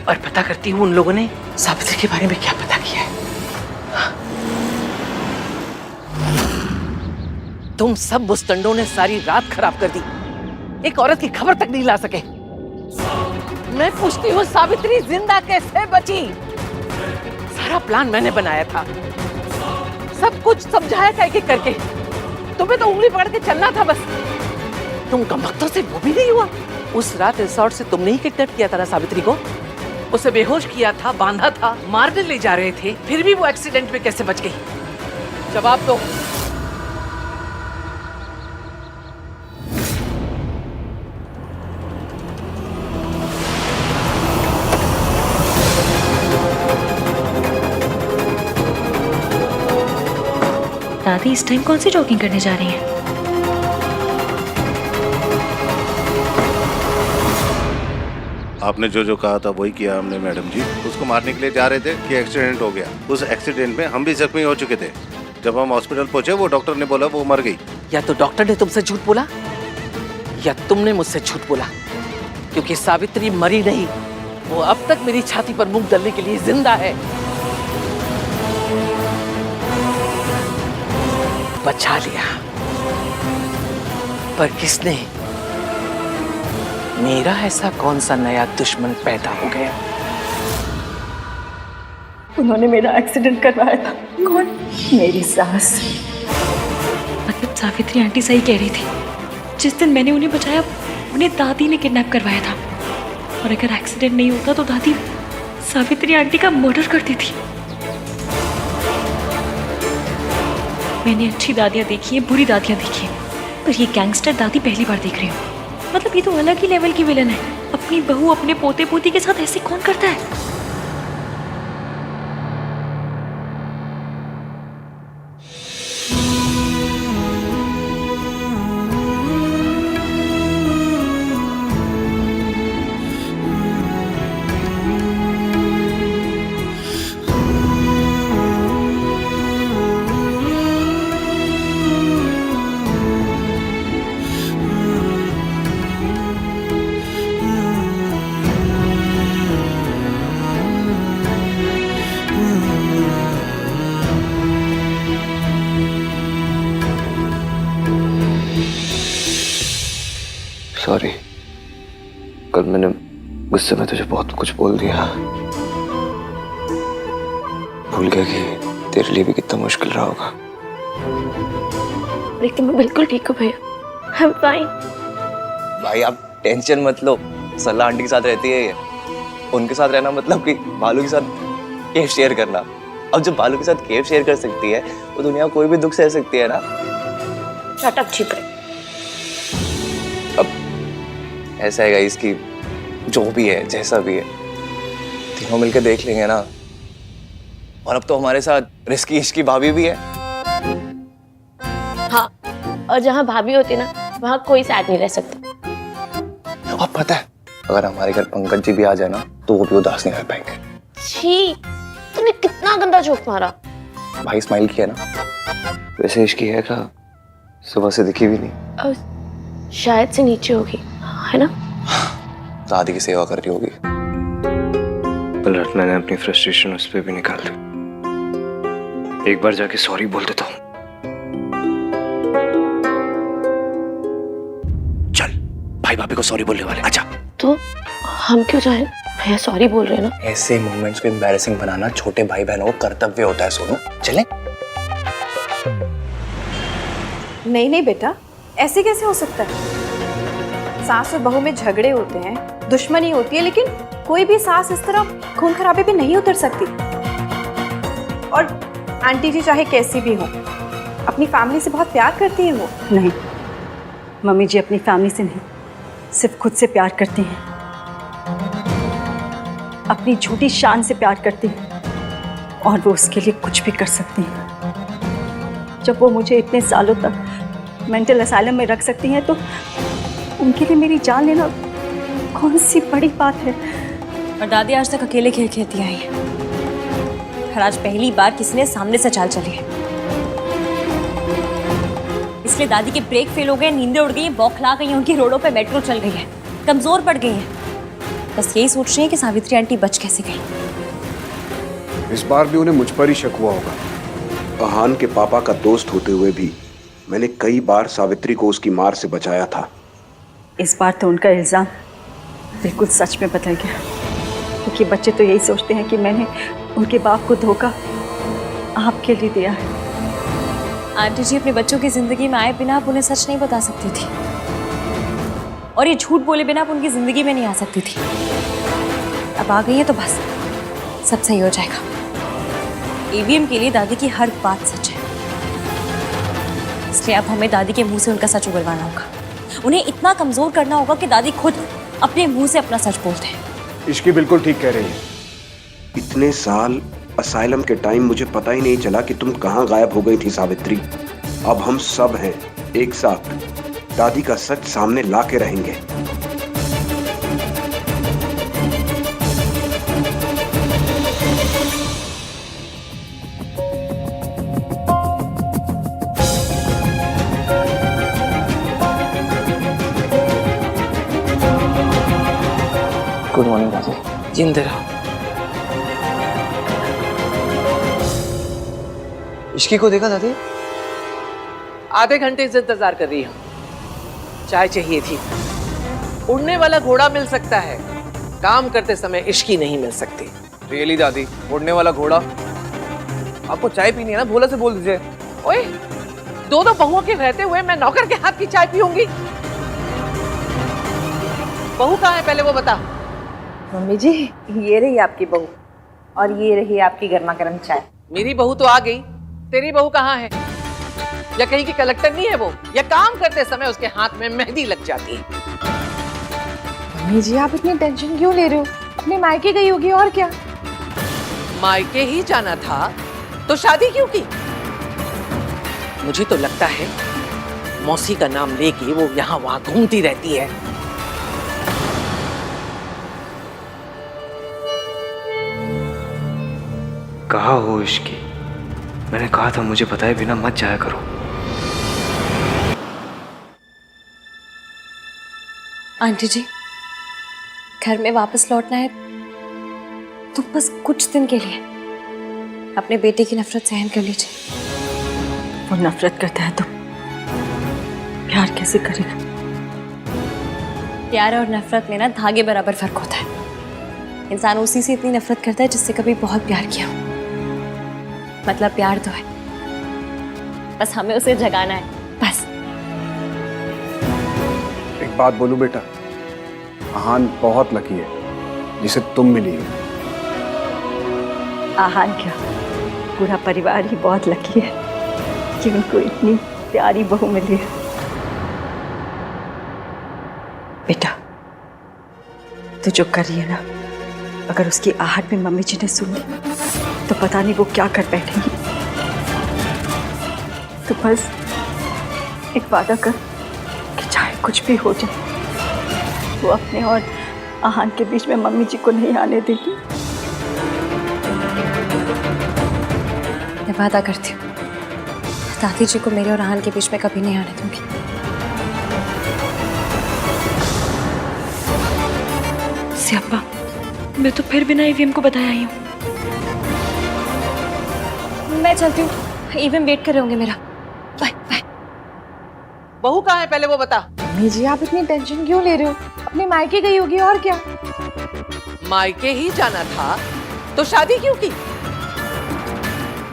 और पता करती हूँ उन लोगों ने सावित्री के बारे में क्या पता किया है। तुम सब बुस्तंडों ने सारी रात खराब कर दी, एक औरत की खबर तक नहीं ला सके। मैं पूछती हूँ सावित्री जिंदा कैसे बची? सारा प्लान मैंने बनाया था, सब कुछ समझाया था एक एक करके। तुम्हें तो उंगली पकड़ के चलना था बस। तुम कमबख्तों से वो भी नहीं हुआ। उस रात रिसोर्ट से तुमने ही किडनैप किया था ना सावित्री को? उसे बेहोश किया था, बांधा था, मारने ले जा रहे थे, फिर भी वो एक्सीडेंट में कैसे बच गई? जवाब दो। दादी इस टाइम कौन सी जॉगिंग करने जा रही हैं? आपने जो जो कहा था वही किया हमने मैडम जी। उसको मारने के लिए जा रहे थे कि एक्सीडेंट हो गया। उस एक्सीडेंट में हम भी जख्मी हो चुके थे। जब हम हॉस्पिटल पहुंचे वो डॉक्टर ने बोला वो मर गई। या तो डॉक्टर ने तुमसे झूठ बोला या तुमने मुझसे झूठ बोला, क्योंकि सावित्री मरी नहीं, वो अब तक मेरी छाती पर मुंह डालने के लिए जिंदा है। बचा लिया, पर किसने? मेरा ऐसा कौन सा नया दुश्मन पैदा हो गया? उन्होंने मेरा एक्सीडेंट करवाया था। कौन? मेरी सास। मतलब सावित्री आंटी सही कह रही थी, जिस दिन मैंने उन्हें बचाया उन्हें दादी ने किडनैप करवाया था। और अगर एक्सीडेंट नहीं होता तो दादी सावित्री आंटी का मर्डर करती थी। मैंने अच्छी दादियाँ देखी हैं, बुरी दादियाँ देखी हैं, पर ये गैंगस्टर दादी पहली बार देख रही हूँ। मतलब ये तो अलग ही लेवल की विलन है। अपनी बहू अपने पोते पोती के साथ ऐसे कौन करता है? सॉरी, कल मैंने गुस्से में तुझे बहुत कुछ बोल दिया। भूल गया कि तेरे लिए भी कितना मुश्किल रहा होगा। लेकिन मैं बिल्कुल ठीक हूँ भैया, आई एम फाइन। भाई आप टेंशन मत लो, सल्ला आंटी के साथ रहती है ये। उनके साथ रहना मतलब कि बालू के साथ केव शेयर करना। अब जब बालू के साथ केव शेयर कर सकती है वो दुनिया कोई भी दुख सह सकती है ना। शट अप छिपे। अब ऐसा है गाइस कि जो भी है जैसा भी है तीनों मिलकर देख लेंगे ना। और अब तो हमारे साथ रिस्की इश्की भाभी भी है। हाँ, और जहाँ भाभी होती ना वहाँ कोई साथ नहीं रह सकता। अब पता है अगर हमारे घर पंकज जी भी आ जाए ना तो वो भी उदास नहीं रह पाएंगे। छी, तूने कितना गंदा जोक मारा। भाई स्माइल किया ना। वैसे इश्की है का सुबह से दिखी भी नहीं। शायद से नीचे होगी, है ना? दादी की सेवा कर रही होगी। पलट मैंने अपनी फ्रस्ट्रेशन उस पर भी निकाल दी। एक बार जाके सॉरी बोल देता हूँ। चल, भाई भाभी को सॉरी बोलने वाले, आजा। तो हम क्यों जाएं? भैया सॉरी बोल रहे हैं ना। ऐसे मोमेंट्स को एम्बैरेसिंग बनाना छोटे भाई बहनों का कर्तव्य होता है। सोनू, चले? नहीं नहीं बेटा, ऐसे कैसे हो सकता है? सास और बहू में झगड़े होते हैं, दुश्मनी होती है, लेकिन कोई भी सास इस तरह खून खराबे पे नहीं उतर सकती। और आंटी जी चाहे कैसी भी हो, अपनी फैमिली से बहुत प्यार करती है वो। नहीं, मम्मी जी अपनी फैमिली से नहीं, सिर्फ खुद से प्यार करती हैं। अपनी झूठी शान से प्यार करती हैं और वो उसके लिए कुछ भी कर सकती हैं। जब वो मुझे इतने सालों तक मेंटल असाइलम में रख सकती हैं, तो उनके लिए मेरी जान लेना कौन सी बड़ी बात है। और दादी आज तक अकेले खेल खेलती आई है, और आज पहली बार किसी ने सामने से चाल चली है। इसलिए दादी के ब्रेक फेल हो गए, नींदें उड़ गई, बौखला गई, उनकी रोडों पे मेट्रो चल गई है, कमजोर पड़ गई है। बस यही सोच रही है कि सावित्री आंटी बच कैसे गई। इस बार भी उन्हें मुझ पर ही शक हुआ होगा। अहान के पापा का दोस्त होते हुए भी मैंने कई बार सावित्री को उसकी मार से बचाया था। इस बार तो उनका इल्ज़ाम बिल्कुल सच में बदल गया, क्योंकि बच्चे तो यही सोचते हैं कि मैंने उनके बाप को धोखा आपके लिए दिया है। आंटी जी अपने बच्चों की जिंदगी में आए बिना आप उन्हें सच नहीं बता सकती थी, और ये झूठ बोले बिना आप उनकी जिंदगी में नहीं आ सकती थी। अब आ गई है तो बस सब सही हो जाएगा। ईवीएम के लिए दादी की हर बात सच है, इसलिए अब हमें दादी के मुंह से उनका सच उगलवाना होगा। उन्हें इतना कमजोर करना होगा कि दादी खुद अपने मुंह से अपना सच बोलते हैं। इश्की बिल्कुल ठीक कह रही है। इतने साल असाइलम के टाइम मुझे पता ही नहीं चला कि तुम कहाँ गायब हो गई थी सावित्री। अब हम सब हैं एक साथ, दादी का सच सामने ला के रहेंगे। गुड मॉर्निंग दादी। जिंदे रहो। इश्की को देखा दादी? आधे घंटे से इंतजार कर रही हूँ। चाय चाहिए थी। उड़ने वाला घोड़ा मिल सकता है, काम करते समय इश्की नहीं मिल सकती। रियली दादी, उड़ने वाला घोड़ा? आपको चाय पीनी है ना, भोला से बोल दीजिए। ओए, दो बहुओं के रहते हुए मैं नौकर के हाथ की चाय पीऊंगी? बहू कहाँ है पहले वो बता। मम्मी जी, ये रही आपकी बहू, और ये रही आपकी गर्मा गर्म चाय। मेरी बहू तो आ गई, तेरी बहू कहाँ है? या कहीं की कलेक्टर नहीं है वो? या काम करते समय उसके हाथ में मेहंदी लग जाती है? मम्मी जी, आप इतनी टेंशन क्यों ले रहे हो? अपने मायके गई होगी, और क्या। मायके ही जाना था तो शादी क्यों की? मुझे तो लगता है मौसी का नाम लेके वो यहाँ वहां घूमती रहती है। कहा हो इश्की, मैंने कहा था मुझे बताए बिना मत जाया करो। आंटी जी, घर में वापस लौटना है तो बस कुछ दिन के लिए अपने बेटे की नफरत सहन कर लीजिए। वो नफरत करता है तो प्यार कैसे करेगा? प्यार और नफरत में ना धागे बराबर फर्क होता है। इंसान उसी से इतनी नफरत करता है जिससे कभी बहुत प्यार किया हो। मतलब प्यार तो है, बस हमें उसे जगाना है, बस। एक बात बोलूं बेटा, आहान बहुत लकी है जिसे तुम मिली हो। आहान क्या, पूरा परिवार ही बहुत लकी है कि उनको इतनी प्यारी बहू मिली है। बेटा, तू जो कर रही है ना, अगर उसकी आहट में मम्मी जी ने सुन ली तो पता नहीं वो क्या कर बैठेंगी। तो बस एक वादा कर कि चाहे कुछ भी हो जाए, वो अपने और आहान के बीच में मम्मी जी को नहीं आने देगी। मैं वादा करती हूँ, दादी जी को मेरे और आहान के बीच में कभी नहीं आने दूंगी। स्यापा, मैं तो फिर बिना ईवीएम को बताया आई हूँ। मैं चलती हूँ, ईवीएम वेट कर रहे होंगे मेरा। Bye bye. बहू कहाँ है पहले वो बता। मम्मी जी आप इतनी टेंशन क्यों ले रहे हो? अपने मायके गई होगी और क्या। मायके ही जाना था तो शादी क्यों की?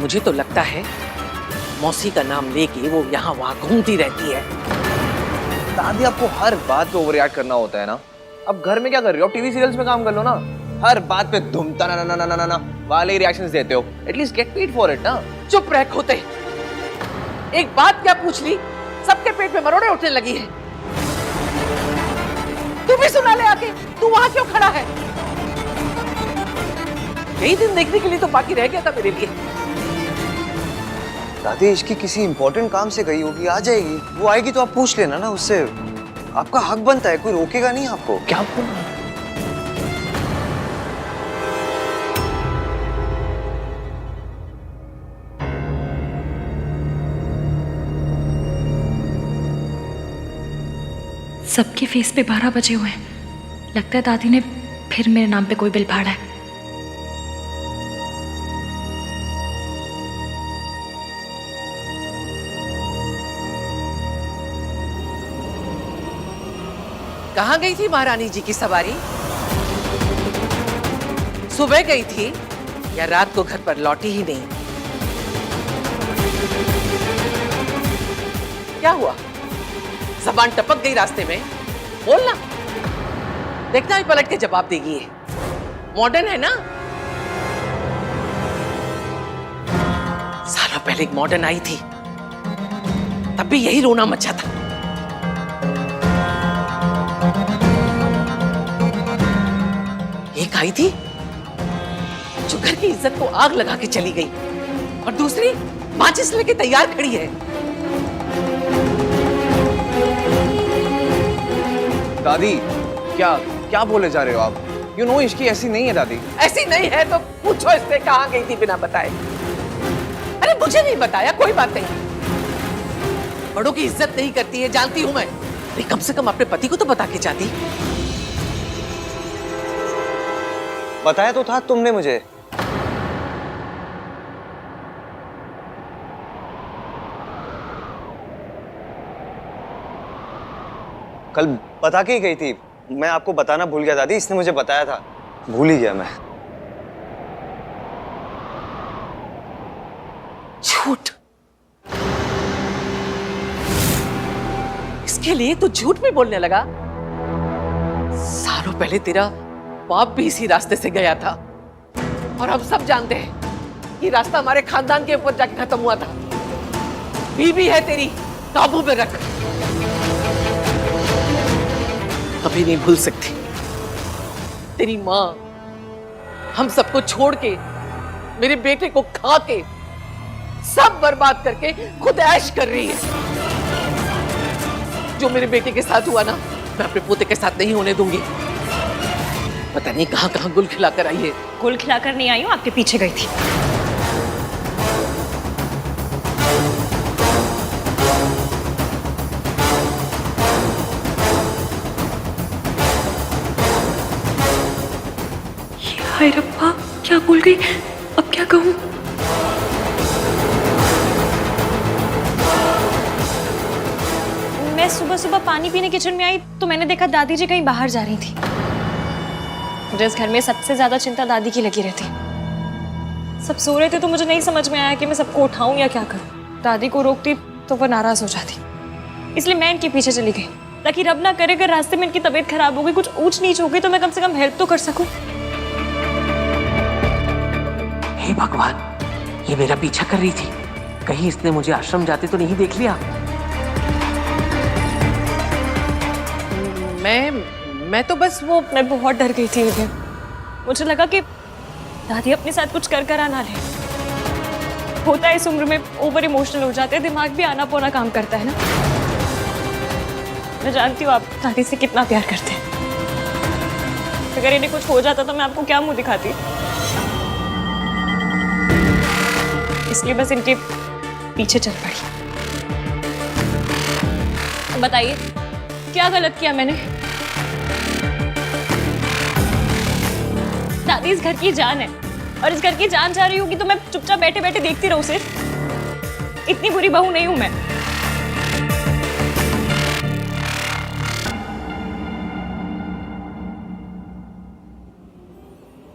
मुझे तो लगता है मौसी का नाम लेके वो यहाँ वहाँ घूमती रहती है। दादी आपको हर बात पे ओवर रिएक्ट करना होता है ना। अब घर में क्या कर रही हो? टीवी सीरियल्स में काम कर लो ना। हर बात पे धुमता ना ना ना ना ना ना वाले रिएक्शंस देते हो। At least get paid for it ना। चुप रह खोते। एक बात क्या पूछ ली, सबके पेट पे मरोड़े उठने लगी है। तू भी सुना ले आके, तू वहां क्यों खड़ा है? यही दिन देखने के लिए तो बाकी रह गया था मेरे लिए। दादी इसकी किसी इंपॉर्टेंट काम से गई होगी, आ जाएगी। वो आएगी तो आप पूछ लेना ना उससे। आपका हक बनता है, कोई रोकेगा नहीं आपको। क्या सबके फेस पे 12 बजे हुए हैं। लगता है दादी ने फिर मेरे नाम पे कोई बिल फाड़ा है। कहाँ गई थी महारानी जी की सवारी? सुबह गई थी या रात को घर पर लौटी ही नहीं? क्या हुआ? जबान टपक गई रास्ते में? बोलना, देखना ही पलट के जवाब देगी। ये मॉडर्न है ना। सालों पहले एक मॉडर्न आई थी, तब भी यही रोना मचा था। एक आई थी जो घर की इज्जत को आग लगा के चली गई, और दूसरी माचिस लेके तैयार खड़ी है। दादी क्या क्या बोले जा रहे हो आप? यू नो इश्की ऐसी नहीं है दादी। ऐसी नहीं है तो पूछो इससे कहाँ गई थी बिना बताए। अरे मुझे नहीं बताया, कोई बात नहीं। बड़ों की इज्जत नहीं करती है, जानती हूं मैं। अरे कम से कम अपने पति को तो बता के जाती। बताया तो था तुमने मुझे। कल बता के ही गई थी। मैं आपको बताना भूल गया दादी, इसने मुझे बताया था, भूल ही गया मैं। झूठ। इसके लिए तो झूठ भी बोलने लगा। सालों पहले तेरा बाप भी इसी रास्ते से गया था, और हम सब जानते हैं कि रास्ता हमारे खानदान के ऊपर जाके खत्म हुआ था। बीबी है तेरी, काबू में रख। कभी नहीं भूल सकती तेरी माँ हम सबको छोड़ के, मेरे बेटे को खा के, सब बर्बाद करके खुद ऐश कर रही है। जो मेरे बेटे के साथ हुआ ना, मैं अपने पोते के साथ नहीं होने दूंगी। पता नहीं कहां कहां गुल खिलाकर आई है। गुल खिलाकर नहीं आई हूँ, आपके पीछे गई थी। हाय रब्बा, क्या भूल गई, अब क्या कहूँ? मैं सुबह सुबह पानी पीने किचन में आई तो मैंने देखा दादी जी कहीं बाहर जा रही थी। मुझे इस घर में सबसे ज्यादा चिंता दादी की लगी रहती। सब सो रहे थे तो मुझे नहीं समझ में आया कि मैं सबको उठाऊं या क्या करूं। दादी को रोकती तो वो नाराज हो जाती, इसलिए मैं इनके पीछे चली गई, ताकि रब ना करे अगर रास्ते में इनकी तबीयत खराब हो गई, कुछ ऊंच नीच हो गई, तो मैं कम से कम हेल्प तो कर सकूं। हे भगवान, ये मेरा पीछा कर रही थी, कहीं इसने मुझे आश्रम जाते तो नहीं देख लिया। मैं तो बस वो, मैं बहुत डर गई थी। मुझे लगा कि दादी अपने साथ कुछ कर आना ले। होता है इस उम्र में, ओवर इमोशनल हो जाते हैं, दिमाग भी आना पौना काम करता है ना। मैं जानती हूँ आप दादी से कितना प्यार करते हैं। अगर इन्हें कुछ हो जाता तो मैं आपको क्या मुंह दिखाती। इसलिए बस इनके पीछे चल पड़ी। बताइए क्या गलत किया मैंने? दादी इस घर की जान है और इस घर की जान जा रही होगी तो मैं चुपचाप बैठे बैठे देखती रहूं सिर्फ? इतनी बुरी बहू नहीं हूं मैं।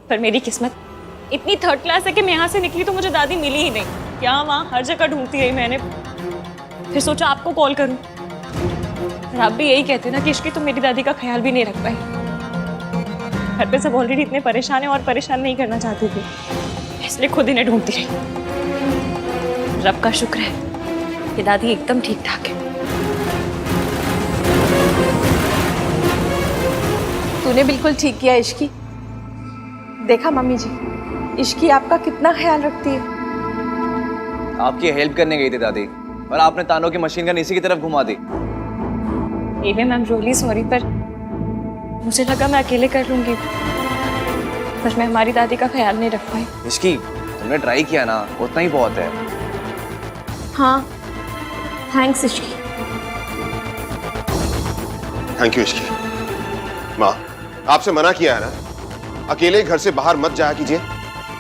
पर मेरी किस्मत इतनी थर्ड क्लास है कि मैं यहाँ से निकली तो मुझे दादी मिली ही नहीं। यहाँ वहाँ हर जगह ढूंढती रही मैंने, फिर सोचा आपको कॉल करूं। और आप भी यही कहते ना कि इश्की तुम मेरी दादी का ख्याल भी नहीं रख पाई। घर पे सब ऑलरेडी इतने परेशान हैं और परेशान नहीं करना चाहती थी, इसलिए खुद इन्हें ढूंढती रही। रब का शुक्र है कि दादी एकदम ठीक ठाक है। तूने बिल्कुल ठीक किया इश्की। देखा मम्मी जी, इश्की आपका कितना ख्याल रखती है। आपकी हेल्प करने गई थी दादी, पर आपने तानों की मशीन गन इसी की तरफ घुमा दी। Ma'am I am really sorry, पर मुझे लगा मैं अकेले कर लूंगी, पर मैं हमारी दादी का ख्याल नहीं रख पाई। इश्की, तुमने ट्राई किया ना, उतना ही बहुत है। हाँ, thanks Ishki. Thank you Ishki. माँ, आपसे मना किया है ना, अकेले घर से बाहर मत जाया कीजिए।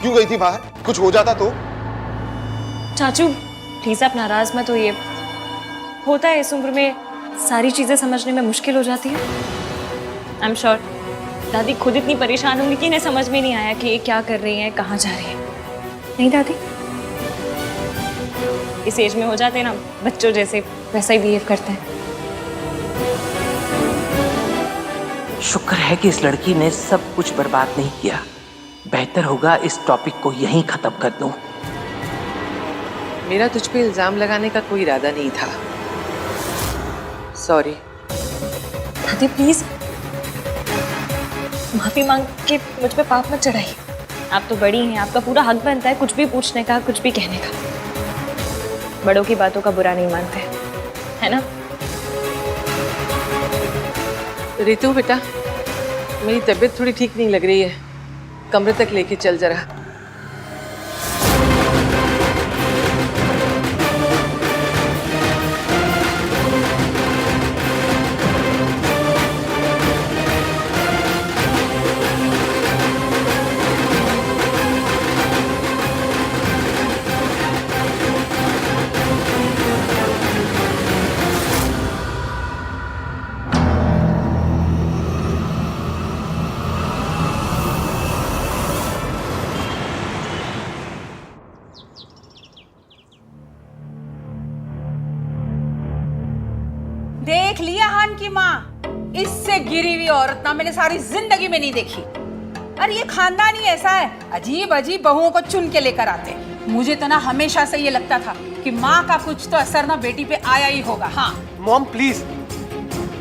क्यों गई थी बाहर? कुछ हो जाता तो? चाचू प्लीज आप नाराज मत होइए। होता है इस उम्र में सारी चीजें समझने में मुश्किल हो जाती है। आई एम श्योर दादी खुद इतनी परेशान होंगी कि इन्हें समझ में नहीं आया कि ये क्या कर रही हैं, कहाँ जा रही हैं। नहीं दादी, इस एज में हो जाते हैं ना बच्चों जैसे, वैसा ही बिहेव करते हैं। शुक्र है कि इस लड़की ने सब कुछ बर्बाद नहीं किया। बेहतर होगा इस टॉपिक को यहीं खत्म कर दूं। मेरा तुझ पे इल्जाम लगाने का कोई इरादा नहीं था। सॉरी। दादी प्लीज माफी मांग के मुझ पे पाप मत चढ़ाइए। आप तो बड़ी हैं, आपका पूरा हक बनता है कुछ भी पूछने का, कुछ भी कहने का। बड़ों की बातों का बुरा नहीं मानते, है ना? रितु बेटा, मेरी तबीयत थोड़ी ठीक नहीं लग रही है, कमरे तक लेके चल जरा। देख लिया हान की माँ, इससे गिरी हुई औरत ना मैंने सारी जिंदगी में नहीं देखी। अरे ये खानदान ही ऐसा है, अजीब अजीब बहुओं को चुन के लेकर आते। मुझे तो ना हमेशा से ये लगता था कि माँ का कुछ तो असर ना बेटी पे आया ही होगा। हाँ मॉम प्लीज,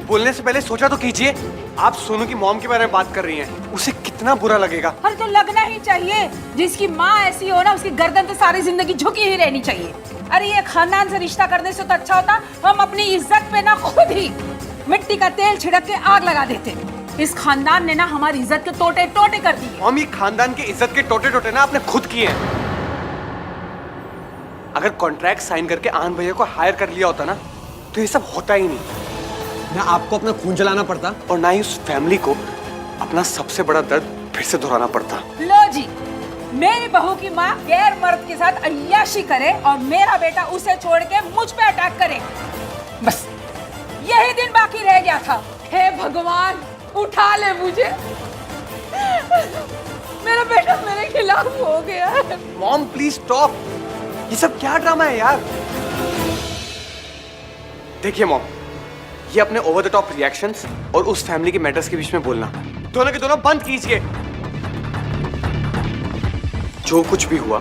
बोलने से पहले सोचा तो कीजिए। आप सोनू की मॉम के बारे में बात कर रही हैं, उसे कितना बुरा लगेगा। अरे तो लगना ही चाहिए, जिसकी माँ ऐसी हो ना उसकी गर्दन तो सारी जिंदगी झुकी ही रहनी चाहिए। अरे ये खानदान से रिश्ता करने से तो अच्छा होता हम अपनी इज्जत पे ना खुद ही मिट्टी का तेल छिड़क के आग लगा देते। इस खानदान ने ना हमारी इज्जत के टोटे टोटे कर दिए। मॉम, ये खानदान के इज्जत के टोटे टोटे ना आपने खुद किए हैं। अगर कॉन्ट्रैक्ट साइन करके आनंद भैया को हायर कर लिया होता ना तो ये सब होता ही नहीं। ना आपको अपना खून जलाना पड़ता और ना ही उस फैमिली को अपना सबसे बड़ा दर्द फिर से दोहराना पड़ता। लो जी, मेरी बहू की माँ गैर मर्द के साथ अय्याशी करे और मेरा बेटा उसे छोड़ के मुझ पे अटैक करे, बस यही दिन बाकी रह गया था। हे भगवान, उठा ले मुझे, मेरा बेटा मेरे खिलाफ हो गया है। मॉम प्लीज स्टॉप, ये सब क्या ड्रामा है यार। देखिए मॉम, ये अपने ओवर द टॉप रिएक्शंस और उस फैमिली के मैटर्स के बीच में बोलना दोनों के दोनों बंद कीजिए। जो कुछ भी हुआ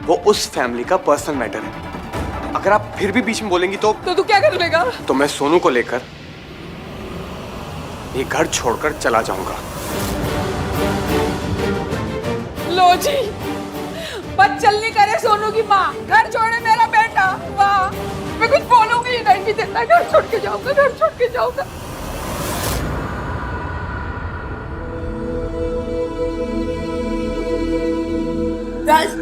वो उस फैमिली का पर्सनल मैटर है। अगर आप फिर भी बीच में बोलेंगी तो तू क्या कर लेगा? तो मैं सोनू को लेकर ये घर छोड़कर चला जाऊंगा। लो जी, बच्चल नहीं करे सोनू की माँ, घर छोड़े मेरा बेटा। वाह, मैं कुछ बोलूंगी नहीं देता, घर छोड़ के जाऊंगा, घर छोड़ के जाऊंगा। राज,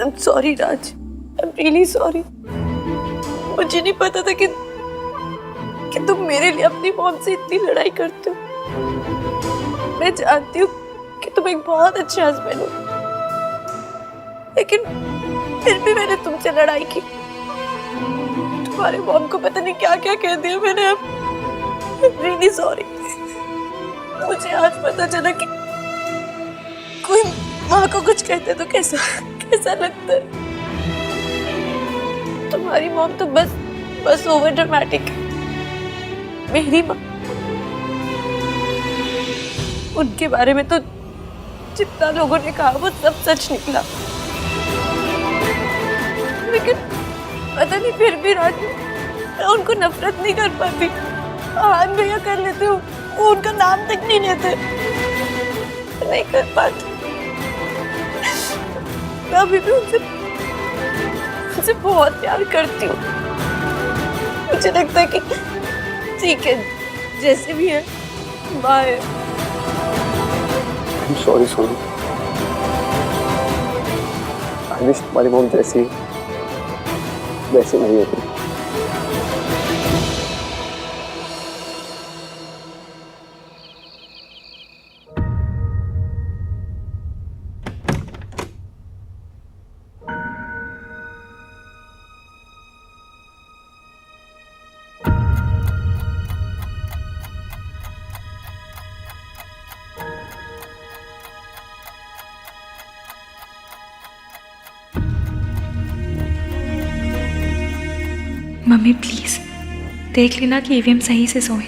I'm sorry Raj, I'm really sorry. मुझे नहीं पता था कि तुम मेरे लिए अपनी मॉम से इतनी लड़ाई करते हो। मैं जानती हूँ कि तुम एक बहुत अच्छे हस्बैंड हो, लेकिन फिर भी मैंने तुमसे लड़ाई की। तुम्हारे मॉम को पता नहीं क्या क्या कह दिया मैंने। अब रियली सॉरी। मुझे आज पता चला कि कोई माँ को कुछ कहते तो कैसा लगता है। तुम्हारी मॉम तो बस ओवर ड्रामेटिक है। मेरी माँ, उनके बारे में तो जितना लोगों ने कहा वो सब सच निकला, लेकिन पता नहीं फिर भी राजू मैं उनको नफरत नहीं कर पाती। आहान भैया कर लेते हो, वो उनका नाम तक नहीं लेते। नहीं कर पाती। मैं अभी भी उनसे बहुत प्यार करती हूँ। मुझे लगता है कि ठीक है, जैसे भी है bye. I'm sorry Sonu. I wish तुम्हारी मॉम जैसी वैसे नहीं होती। मम्मी प्लीज देख लेना कि ईवीएम सही से सोए।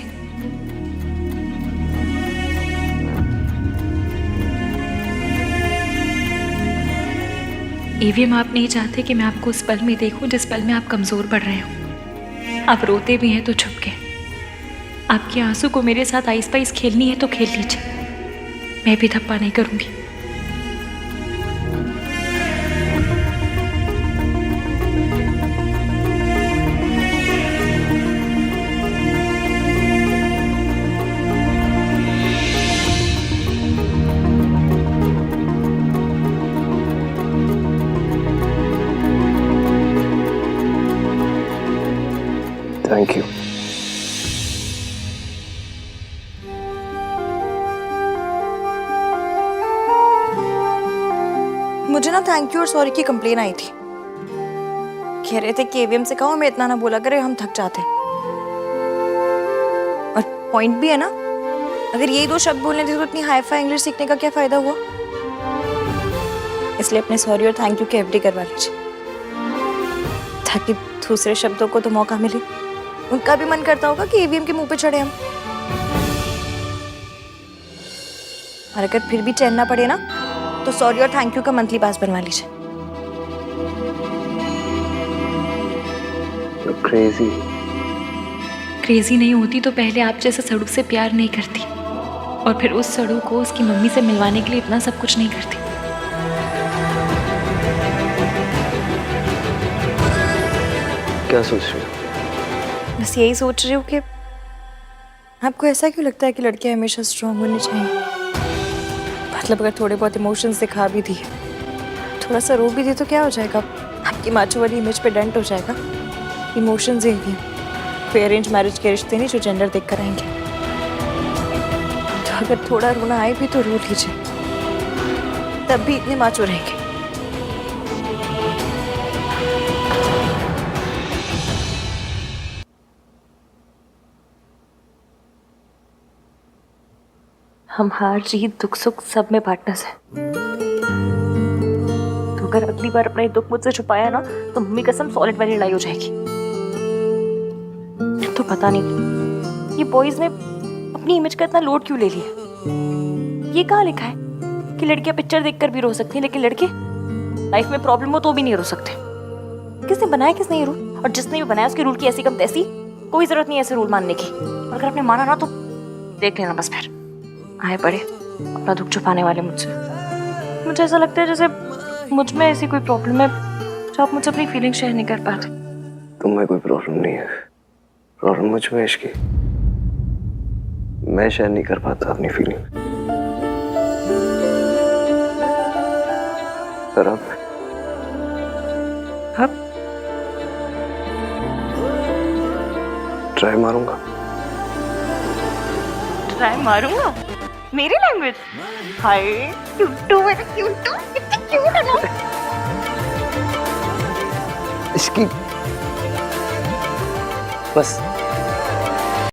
ईवीएम आप नहीं चाहते कि मैं आपको उस पल में देखूं जिस पल में आप कमजोर पड़ रहे हो। आप रोते भी हैं तो छुप के। आपके आंसू को मेरे साथ आइस पाइस खेलनी है तो खेल लीजिए, मैं भी धप्पा नहीं करूंगी। Thank you. मुझे ना थैंक यू और सॉरी की कंप्लेन आई थी। कह रहे थे कि एवीएम से कहो हमें इतना ना बोला करे, हम थक जाते हैं। और पॉइंट भी है ना, अगर यही दो शब्द बोलने थे तो इतनी हाई फाई इंग्लिश सीखने का क्या फायदा हुआ। इसलिए अपने सॉरी और थैंक यू के एफडी करवा लीजिए, ताकि दूसरे शब्दों को तो मौका मिले। उनका भी मन करता होगा कि ईवीएम के मुंह पे चढ़े हम। और अगर फिर भी चैन ना पड़े ना, तो सॉरी और थैंक यू का मंथली पास बनवा लीजिए। क्रेजी नहीं होती तो पहले आप जैसे सड़ू से प्यार नहीं करती, और फिर उस सड़ू को उसकी मम्मी से मिलवाने के लिए इतना सब कुछ नहीं करती। क्या सोच रही हो? बस यही सोच रही हूँ कि आपको ऐसा क्यों लगता है कि लड़कियां हमेशा स्ट्रांग होनी चाहिए। मतलब अगर थोड़े बहुत इमोशंस दिखा भी दिए, थोड़ा सा रो भी दिए तो क्या हो जाएगा? आपकी माचो वाली इमेज पे डेंट हो जाएगा। इमोशंस ही हैं, कोई अरेंज मैरिज के रिश्ते नहीं जो जेंडर देख कर आएंगे। तो अगर थोड़ा रोना आए भी तो रो लीजिए, तब भी इतने माचो रहेंगे। हम हार जीत दुख सुख सब में पार्टनर्स हैं। तो अगर अगली बार अपना दुख मुझसे छुपाया ना, तो मम्मी कसम सॉलिड वाली लड़ाई हो जाएगी। तो पता नहीं ये बॉयज ने अपनी इमेज का इतना लोड क्यों ले लिया। ये कहाँ लिखा है कि लड़कियां पिक्चर देखकर भी रो सकती हैं, लेकिन लड़के लाइफ में प्रॉब्लम हो तो भी नहीं रो सकते। किसने बनाया किसने ये रूल? और जिसने भी बनाया उसके रूल की ऐसी कम तैसी, कोई जरूरत नहीं ऐसे रूल मानने की। और अगर आपने माना ना तो देख लेना बस फिर आए पड़े अपना दुख छुपाने वाले मुझसे। मुझे ऐसा लगता है जैसे मुझ में ऐसी कोई प्रॉब्लम है जो आप मुझसे अपनी फीलिंग शेयर नहीं कर पाते। तुम में कोई प्रॉब्लम नहीं है, प्रॉब्लम मुझ में इश्क की। मैं शेयर नहीं कर पाता अपनी फीलिंग। पर अब अब ट्राई मारूंगा। ट्राई मारूंगा? मेरी लैंग्वेज? हाय क्यूटू, मेरा क्यूटू, कितना क्यूट है ना। इसकी बस